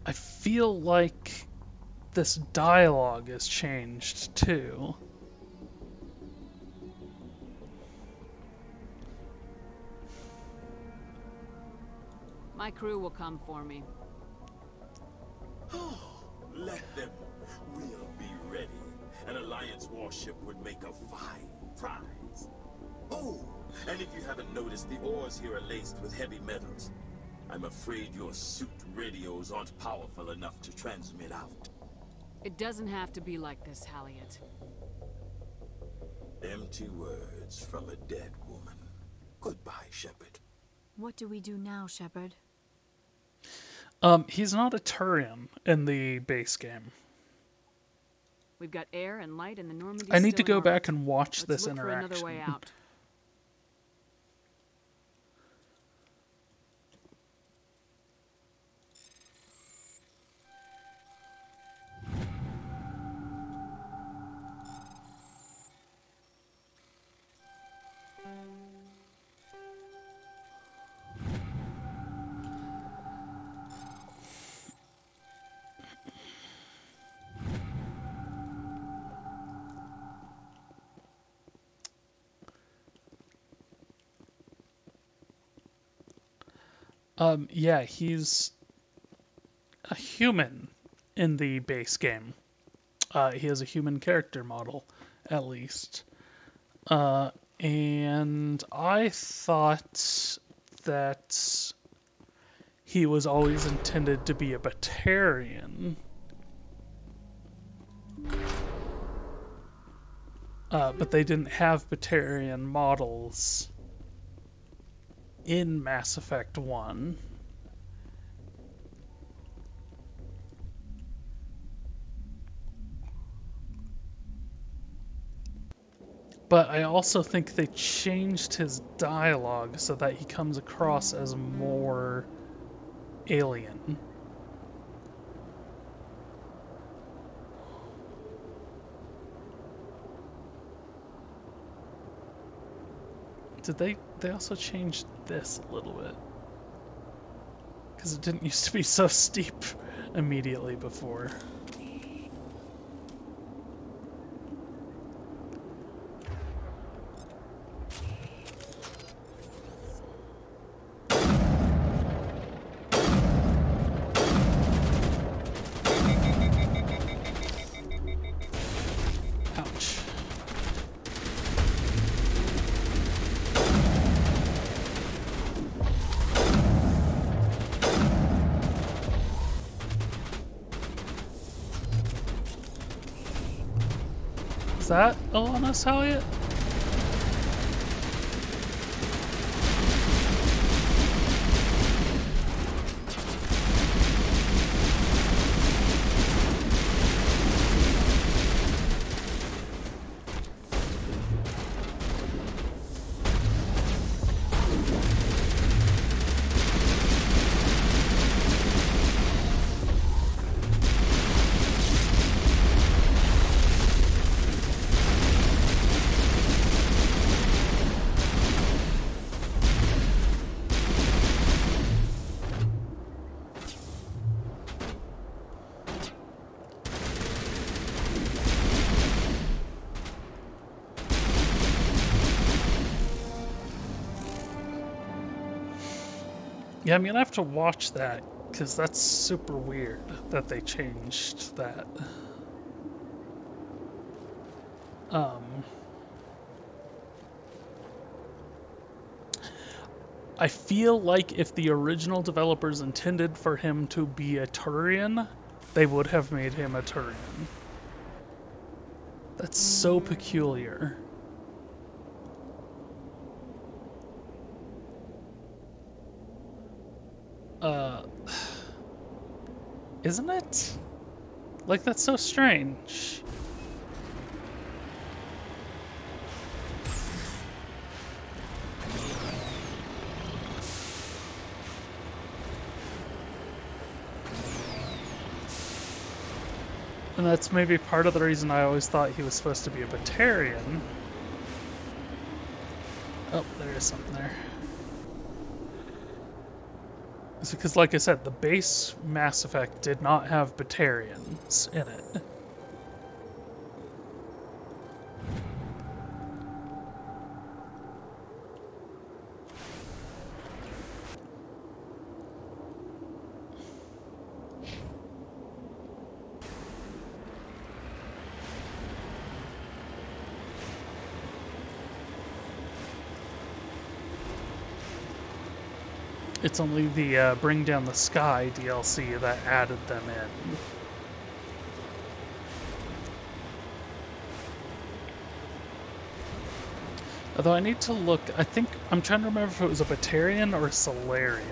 I feel like this dialogue has changed too. My crew will come for me. Let them. We'll be ready. An Alliance warship would make a fine prize. Oh, and if you haven't noticed, the ores here are laced with heavy metals. I'm afraid your suit radios aren't powerful enough to transmit out. It doesn't have to be like this, Halliot. Empty words from a dead woman. Goodbye, Shepard. What do we do now, Shepard? He's not a Turian in the base game. We've got air and light, and the Normandy's I need to still in go back orbit. and watch Let's this look for interaction. another way out. Yeah, he's a human in the base game. He has a human character model, at least. And I thought that he was always intended to be a Batarian. But they didn't have Batarian models in Mass Effect 1. But I also think they changed his dialogue so that he comes across as more alien. Did they also changed this a little bit? Because it didn't used to be so steep immediately before. Ouch. Is that Alana Halliot? Yeah, I'm gonna have to watch that because that's super weird that they changed that. I feel like if the original developers intended for him to be a Turian, they would have made him a Turian. That's so peculiar. Isn't it? Like, that's so strange. And that's maybe part of the reason I always thought he was supposed to be a Batarian. Oh, there is something there. It's because, like I said, the base Mass Effect did not have Batarians in it. It's only the Bring Down the Sky DLC that added them in. Although I need to look, I think, I'm trying to remember if it was a Batarian or a Solarian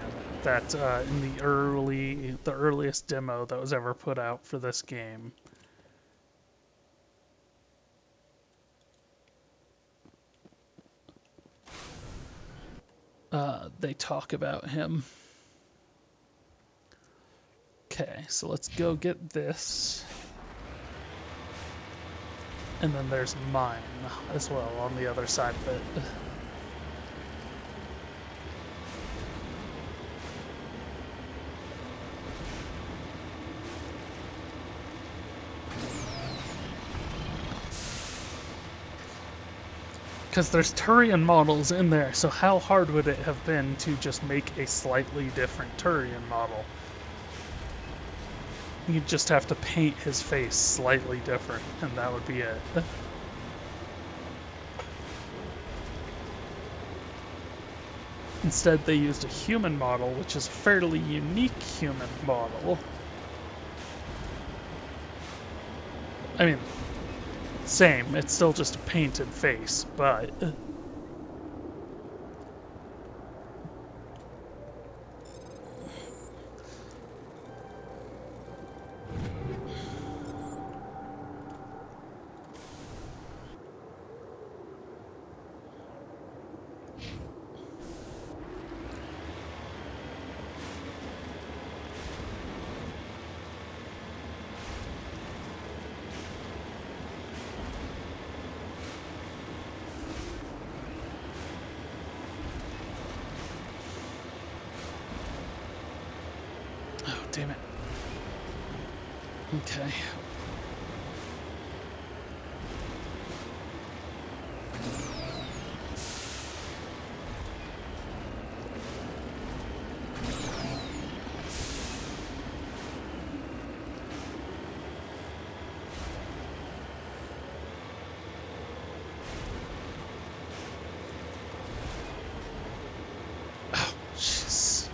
that in the earliest demo that was ever put out for this game. They talk about him. Okay, so let's go get this. And then there's mine as well on the other side of it. Because there's Turian models in there, so how hard would it have been to just make a slightly different Turian model? You'd just have to paint his face slightly different, and that would be it. Instead, they used a human model, which is a fairly unique human model. I mean, same, it's still just a painted face, but... Damn it. Okay. Oh, jeez.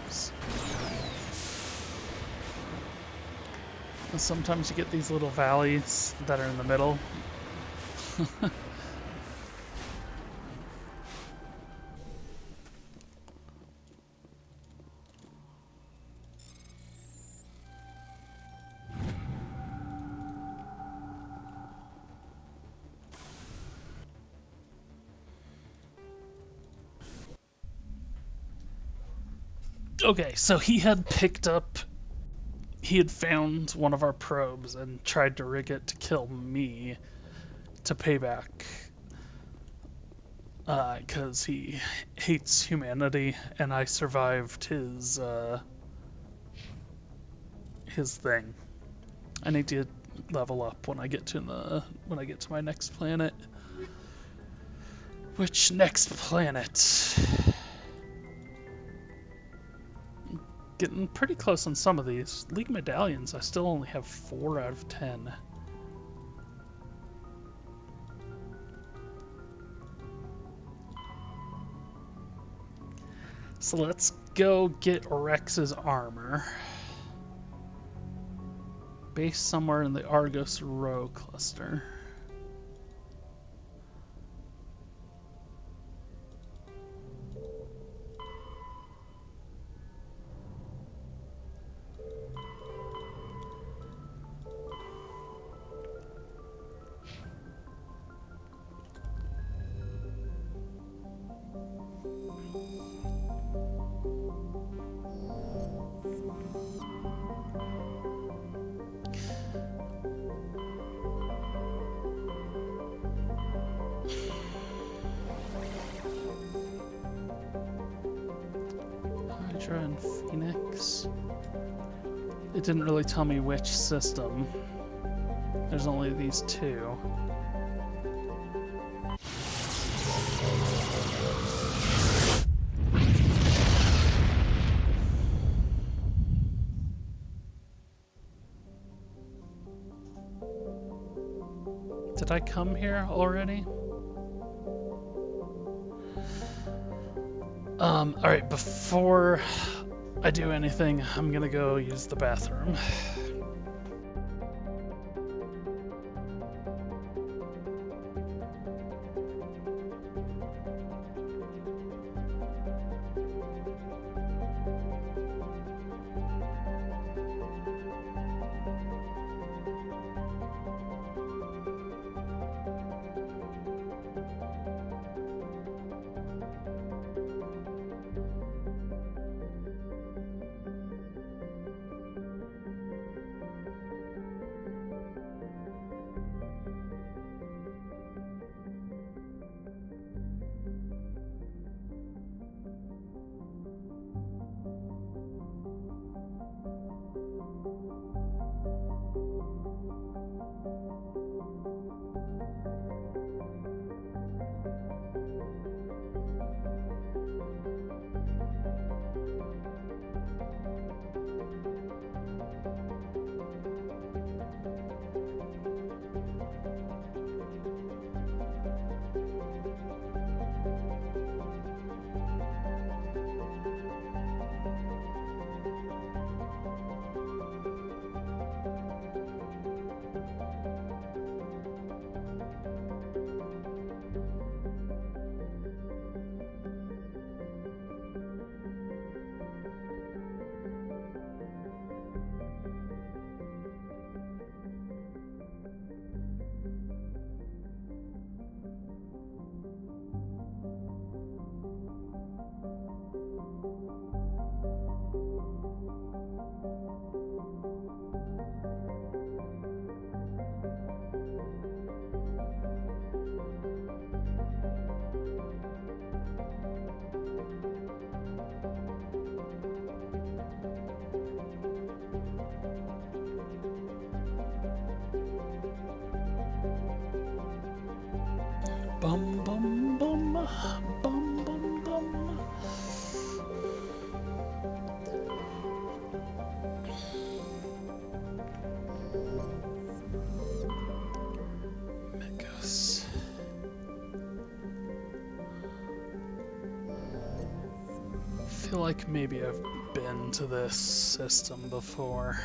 Sometimes you get these little valleys that are in the middle. Okay, so he had found one of our probes and tried to rig it to kill me to pay back. Because he hates humanity, and I survived his thing. I need to level up when I get to my next planet. Which next planet? Getting pretty close on some of these. League medallions, I still only have 4 out of 10. So let's go get Rex's armor. Base somewhere in the Argos Row cluster. Hydra and Phoenix. It didn't really tell me which system. There's only these two. Did I come here already? Alright, before I do anything, I'm gonna go use the bathroom. Bum bum bum bum bum bum. Megas. I feel like maybe I've been to this system before.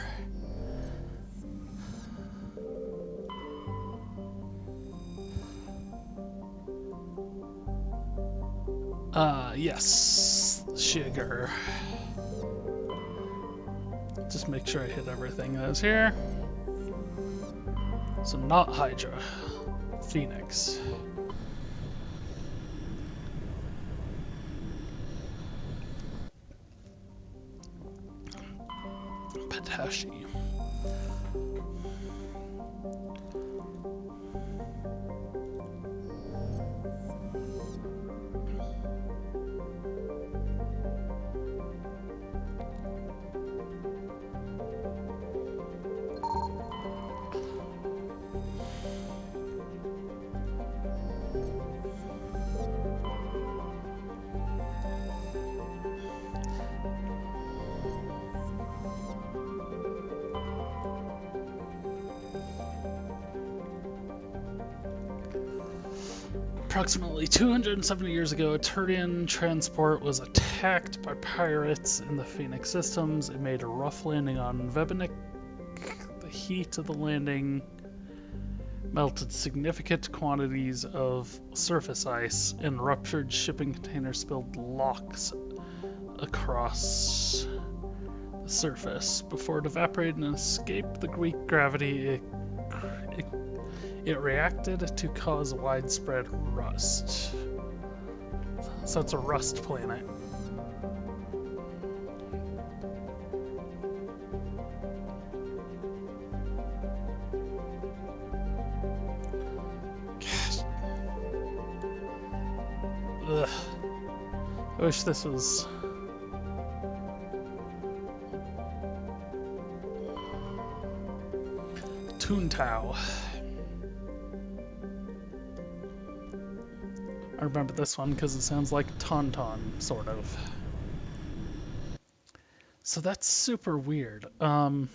Yes, sugar. Just make sure I hit everything that is here. So not Hydra, Phoenix. Patashi. Approximately 270 years ago, a Turian transport was attacked by pirates in the Phoenix systems. It made a rough landing on Vebenik. The heat of the landing melted significant quantities of surface ice, and ruptured shipping containers spilled locks across the surface. Before it evaporated and escaped the Greek gravity, it reacted to cause widespread rust. So it's a rust planet. Gosh. Ugh. I wish this was... Toontau. I remember this one because it sounds like Tauntaun, sort of. So that's super weird. Alanos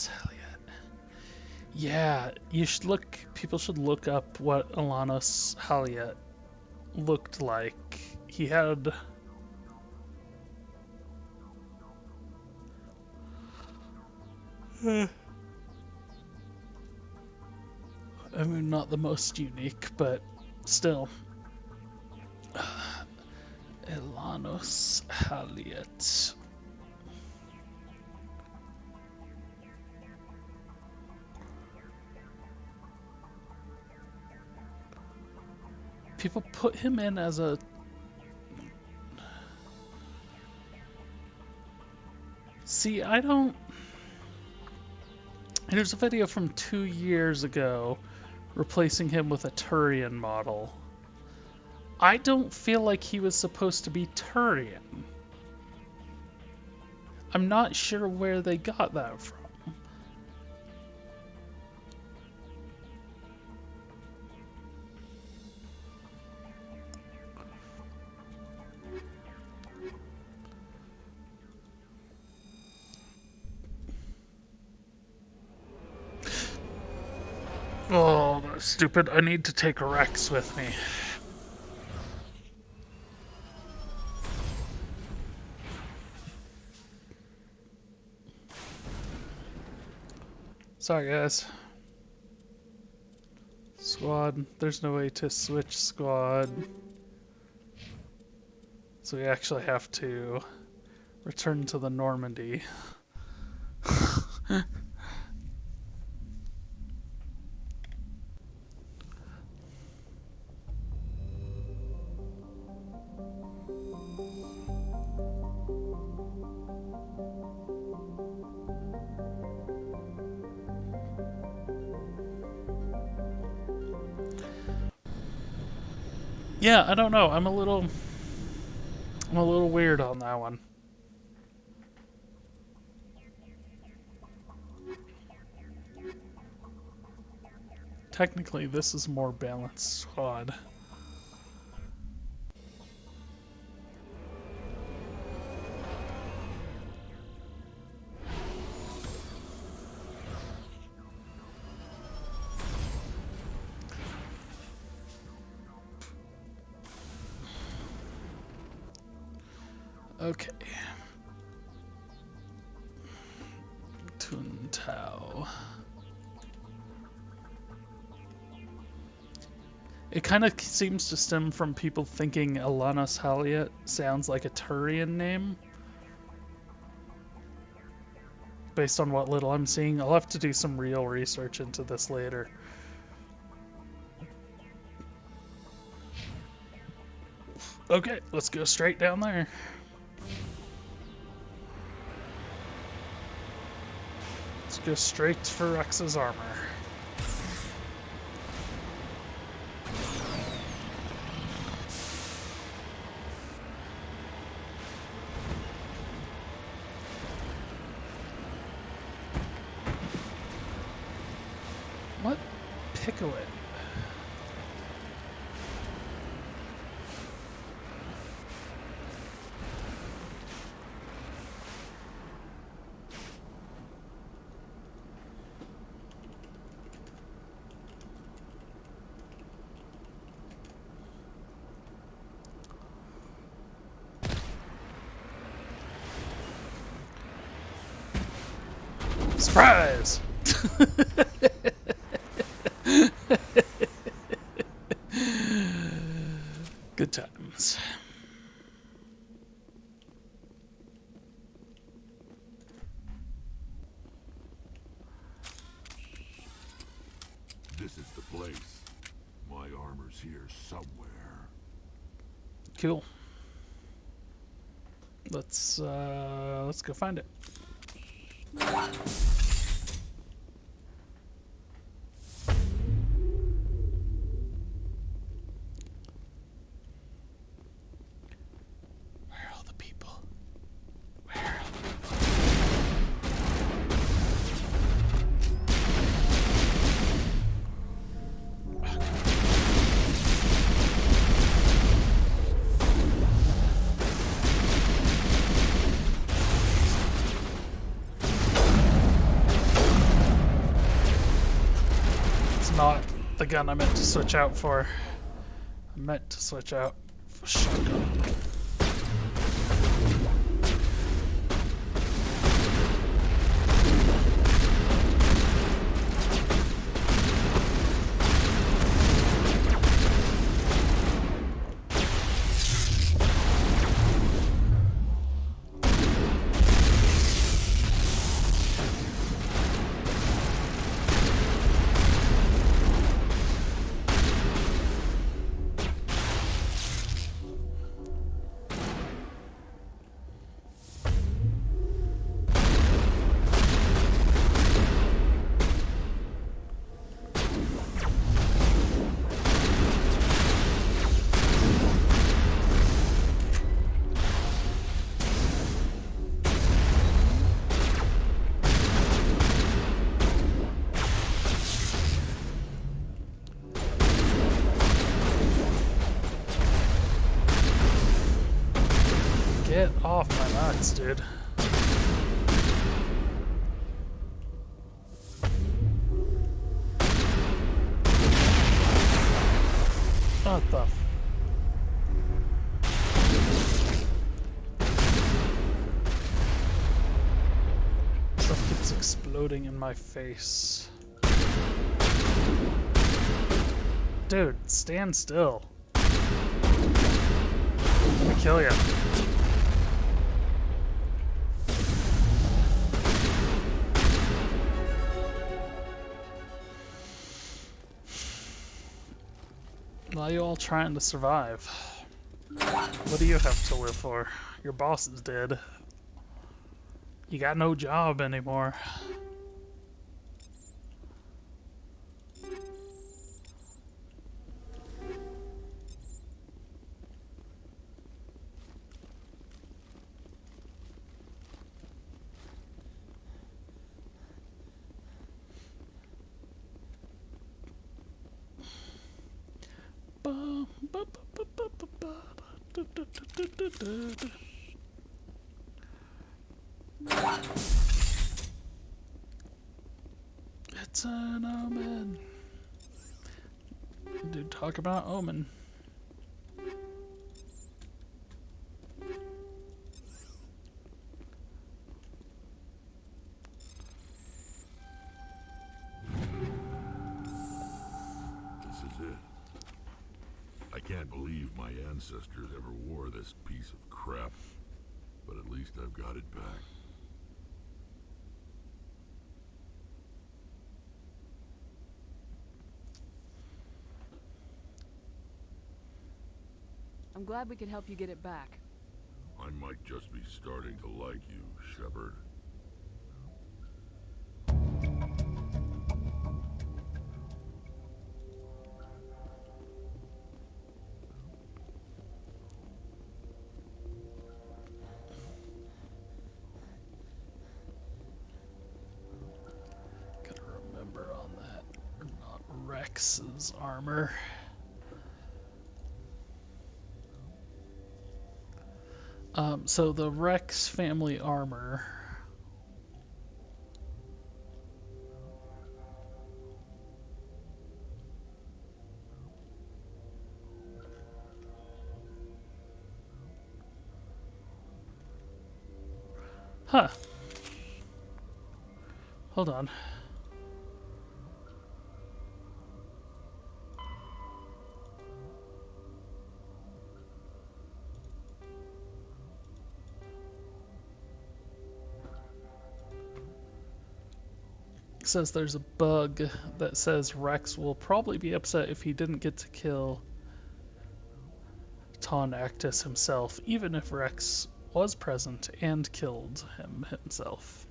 Heliot. Yeah, you should look. People should look up what Alanos Heliot looked like. He had... I mean, not the most unique, but still. Alanos Heliot. People put him in as a... See, I don't... There's a video from 2 years ago replacing him with a Turian model. I don't feel like he was supposed to be Turian. I'm not sure where they got that from. Oh, that's stupid. I need to take Rex with me. Sorry, guys. Squad. There's no way to switch squad. So we actually have to return to the Normandy. Yeah, I don't know. I'm a little weird on that one. Technically, this is more balanced squad. Okay. Toontau. It kind of seems to stem from people thinking Alanos Heliot sounds like a Turian name. Based on what little I'm seeing. I'll have to do some real research into this later. Okay, let's go straight down there. Let's go straight for Rex's armor. What? Pickle it. Surprise! Good times. This is the place. My armor's here somewhere. Cool. Let's go find it. Not the gun I meant to switch out for. I meant to switch out for shotgun. Get off my nuts, dude. What the stuff keeps exploding in my face. Dude, stand still. Let me kill you. Why are you all trying to survive? What do you have to live for? Your boss is dead. You got no job anymore. It's an omen. Dude, talk about omen. This is it. I can't believe my ancestors ever wore this piece of crap, but at least I've got it back. I'm glad we could help you get it back. I might just be starting to like you, Shepard. Gotta remember on that. Not Rex's armor. So the Rex family armor. Huh. Hold on. It says there's a bug that says Rex will probably be upset if he didn't get to kill Ton Actus himself, even if Rex was present and killed him himself.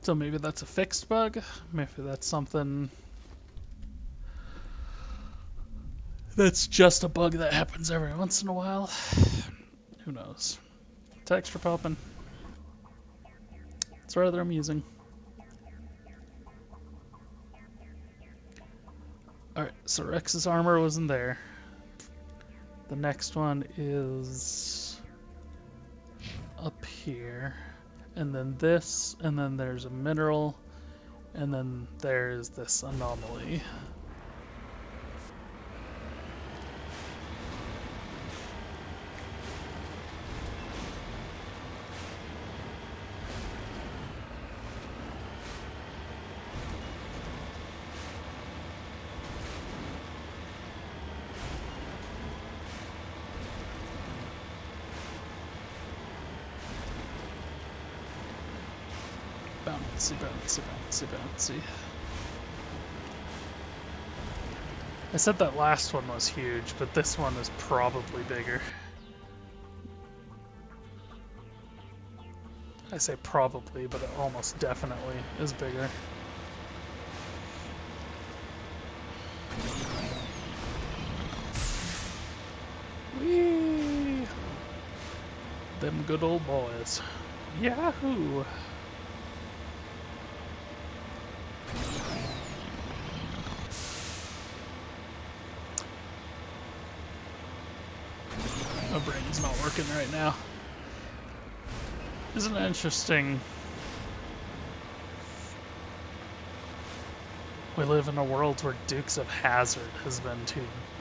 So maybe that's a fixed bug, maybe that's something that's just a bug that happens every once in a while. Who knows? Texture popping. It's rather amusing. Alright, so Rex's armor wasn't there. The next one is up here. And then this, and then there's a mineral, and then there's this anomaly. Bouncy, bouncy, bouncy, bouncy. I said that last one was huge, but this one is probably bigger. I say probably, but it almost definitely is bigger. Whee! Them good old boys. Yahoo! My brain's not working right now. Isn't it interesting? We live in a world where Dukes of Hazzard has been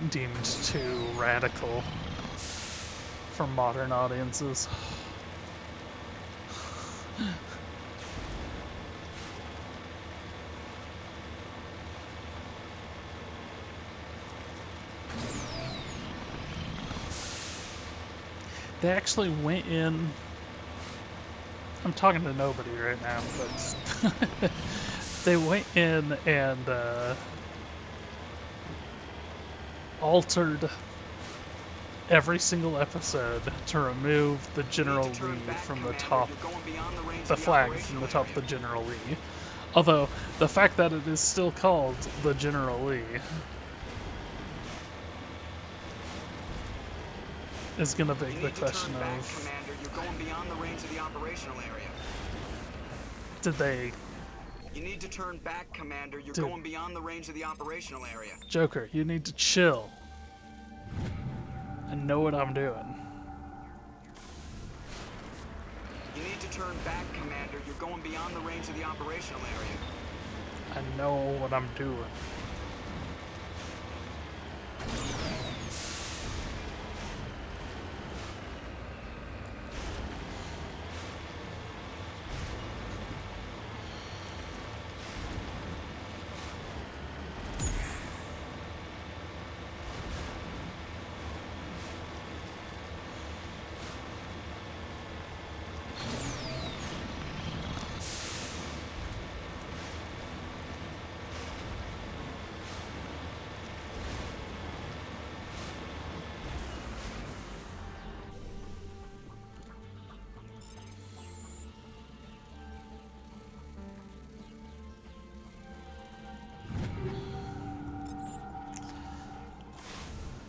deemed too radical for modern audiences. They actually went in. I'm talking to nobody right now, but they went in and altered every single episode to remove the General Lee from the top, the flag from the top of the General Lee. Although, the fact that it is still called the General Lee is gonna beg the question of, Commander, you're going beyond the range of the operational area. Did they... You need to turn back, Commander. You're going beyond the range of the operational area. Joker, you need to chill and know what I'm doing. You need to turn back, Commander. You're going beyond the range of the operational area. I know what I'm doing.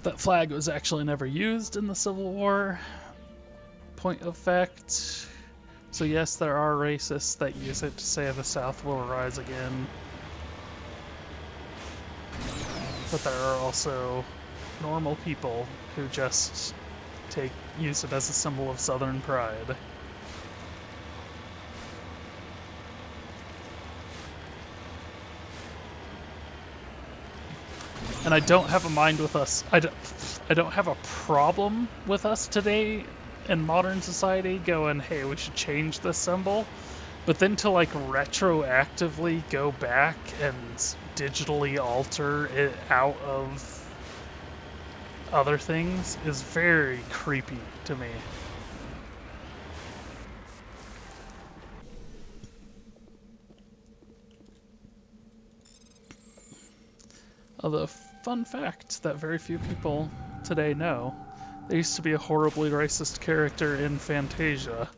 That flag was actually never used in the Civil War. Point of fact. So yes, there are racists that use it to say the South will rise again. But there are also normal people who just use it as a symbol of Southern pride. And I don't have a mind with us. I don't have a problem with us today in modern society going, hey, we should change this symbol. But then to like retroactively go back and digitally alter it out of other things is very creepy to me. Although, fun fact that very few people today know, there used to be a horribly racist character in Fantasia.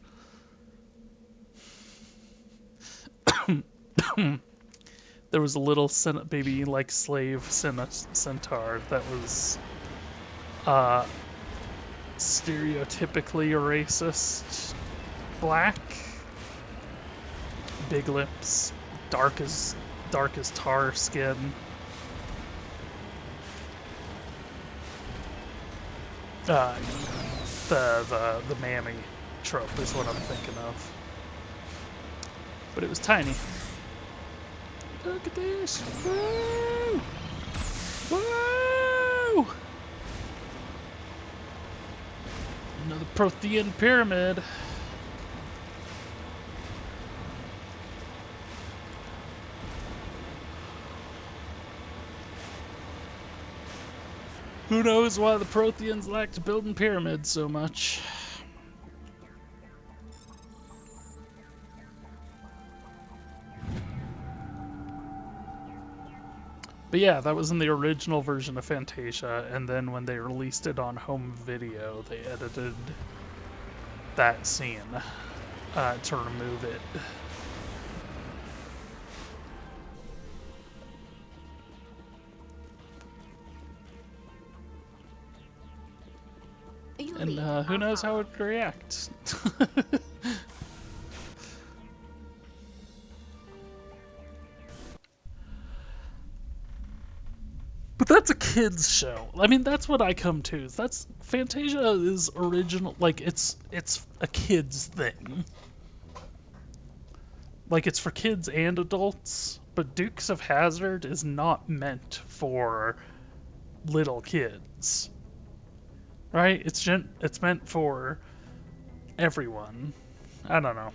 There was a little baby like slave centaur that was stereotypically racist, black, big lips, dark as tar skin. The mammy trope is what I'm thinking of. But it was tiny. Look at this! Woo! Woo! Another Prothean pyramid. Who knows why the Protheans liked building pyramids so much? But yeah, that was in the original version of Fantasia, and then when they released it on home video, they edited that scene to remove it. And who knows how it would react. But that's a kid's show. I mean, that's what I come to. That's Fantasia is original. Like it's a kid's thing. Like it's for kids and adults. But Dukes of Hazzard is not meant for little kids, right? It's meant for everyone. I don't know.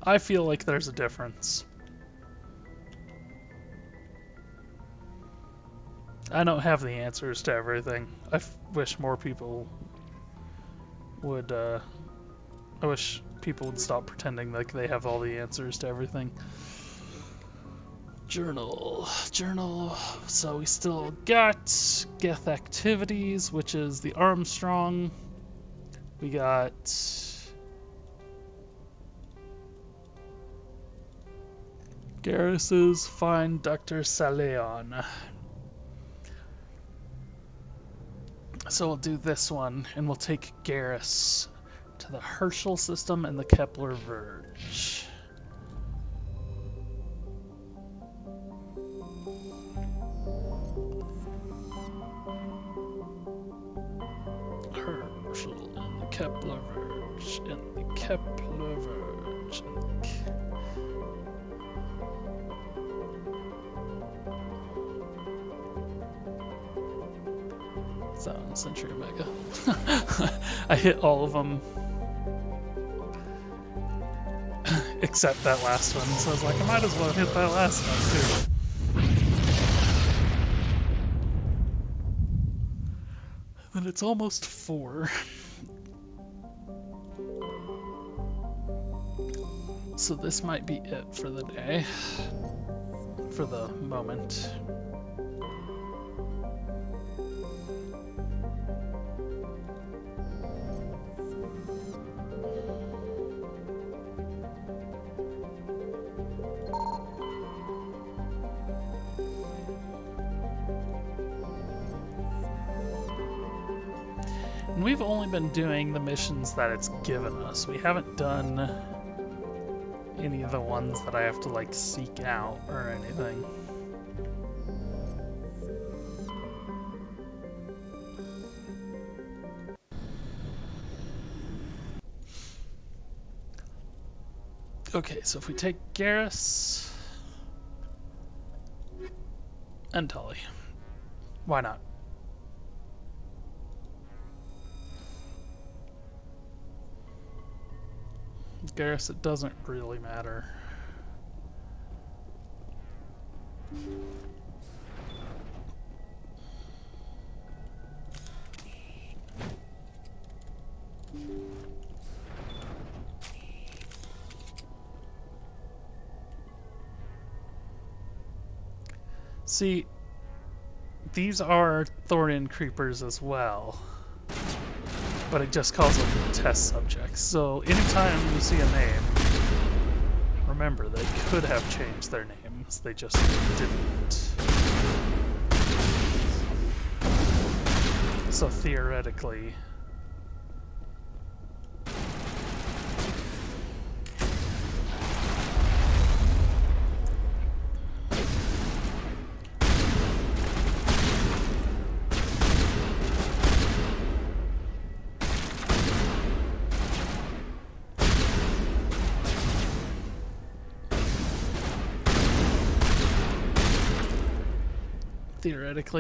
I feel like there's a difference. I don't have the answers to everything. I wish more people would, I wish people would stop pretending like they have all the answers to everything. Journal. So we still got Geth Activities, which is the Armstrong. We got Garrus's Find Dr. Saleon. So we'll do this one, and we'll take Garrus to the Herschel system and the Kepler Verge. Herschel and the Kepler Verge, and the Kepler Verge, and the Century Omega. I hit all of them except that last one, so I was like, I might as well hit that last one too. And it's almost 4. So this might be it for the day. For the moment. And we've only been doing the missions that it's given us. We haven't done any of the ones that I have to like seek out or anything. Okay, so if we take Garrus, And Tully. Why not? Garrus, it doesn't really matter. See, these are Thorian creepers as well, but it just calls them test subjects. So anytime you see a name, remember they could have changed their names, they just didn't. So theoretically,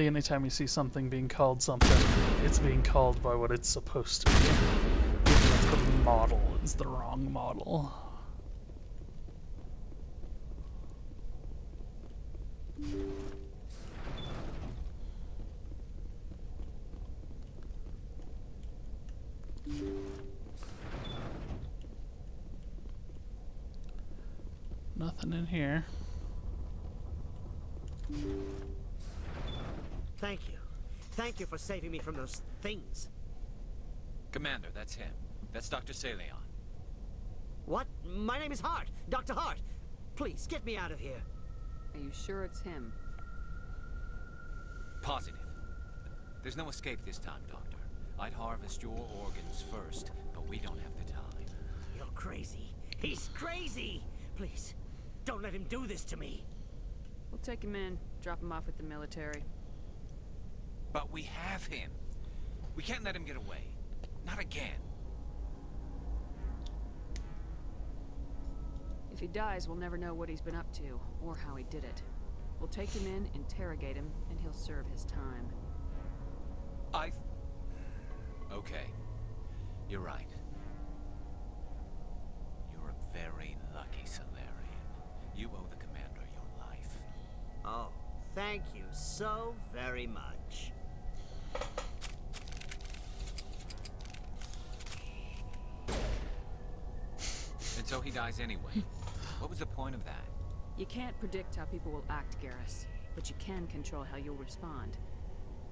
anytime you see something being called something, it's being called by what it's supposed to be, even if the model is the wrong model. Nothing in here. Thank you. Thank you for saving me from those things. Commander, that's him. That's Dr. Saleon. What? My name is Hart. Dr. Hart. Please, get me out of here. Are you sure it's him? Positive. There's no escape this time, Doctor. I'd harvest your organs first, but we don't have the time. You're crazy. He's crazy! Please, don't let him do this to me. We'll take him in, drop him off with the military. But we have him. We can't let him get away. Not again. If he dies, we'll never know what he's been up to, or how he did it. We'll take him in, interrogate him, and he'll serve his time. Okay. You're right. You're a very lucky Salarian. You owe the Commander your life. Oh, thank you so very much. And so he dies anyway. What was the point of that? You can't predict how people will act, Garrus, but you can control how you'll respond.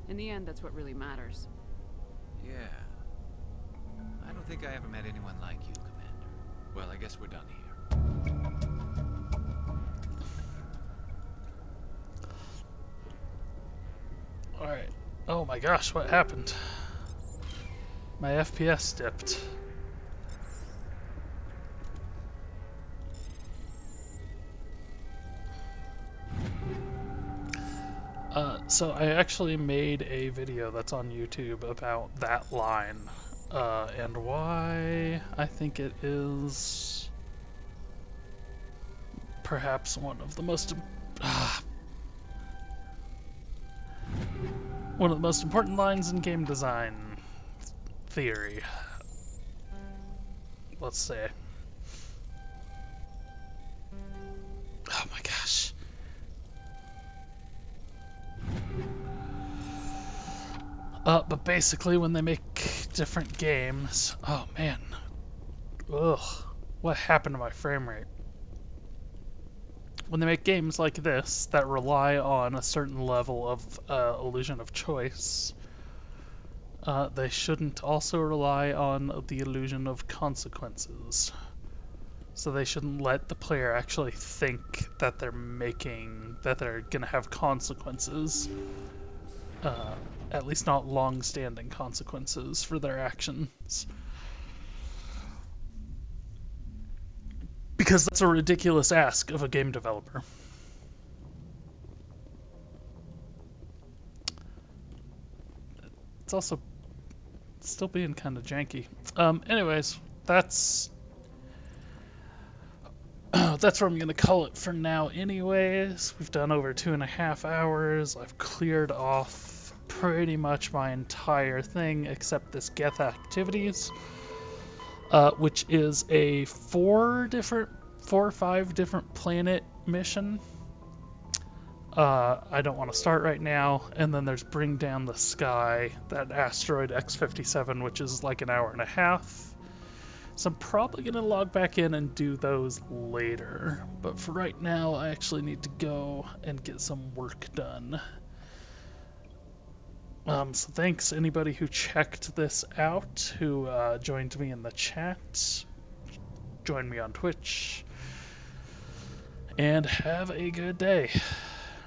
In the end, that's what really matters. Yeah. I don't think I ever met anyone like you, Commander. Well, I guess we're done here. Alright. Oh my gosh, what happened? My FPS dipped. So I actually made a video that's on YouTube about that line, and why I think it is perhaps one of the most important lines in game design theory. Let's say. Oh my gosh. But basically, when they make different games, oh man, ugh, what happened to my frame rate? When they make games like this that rely on a certain level of illusion of choice, they shouldn't also rely on the illusion of consequences. So they shouldn't let the player actually think that they're gonna have consequences. At least not long-standing consequences for their actions. Because that's a ridiculous ask of a game developer. It's also still being kind of janky. Anyways, that's that's where I'm going to call it for now anyways. We've done over 2.5 hours. I've cleared off pretty much my entire thing except this Geth Activities, which is a 4 or 5 different planet mission. I don't want to start right now. And then there's Bring Down the Sky, that asteroid X-57, which is like an hour and a half. So I'm probably going to log back in and do those later. But for right now, I actually need to go and get some work done. So thanks anybody who checked this out, who joined me in the chat, joined me on Twitch, and have a good day.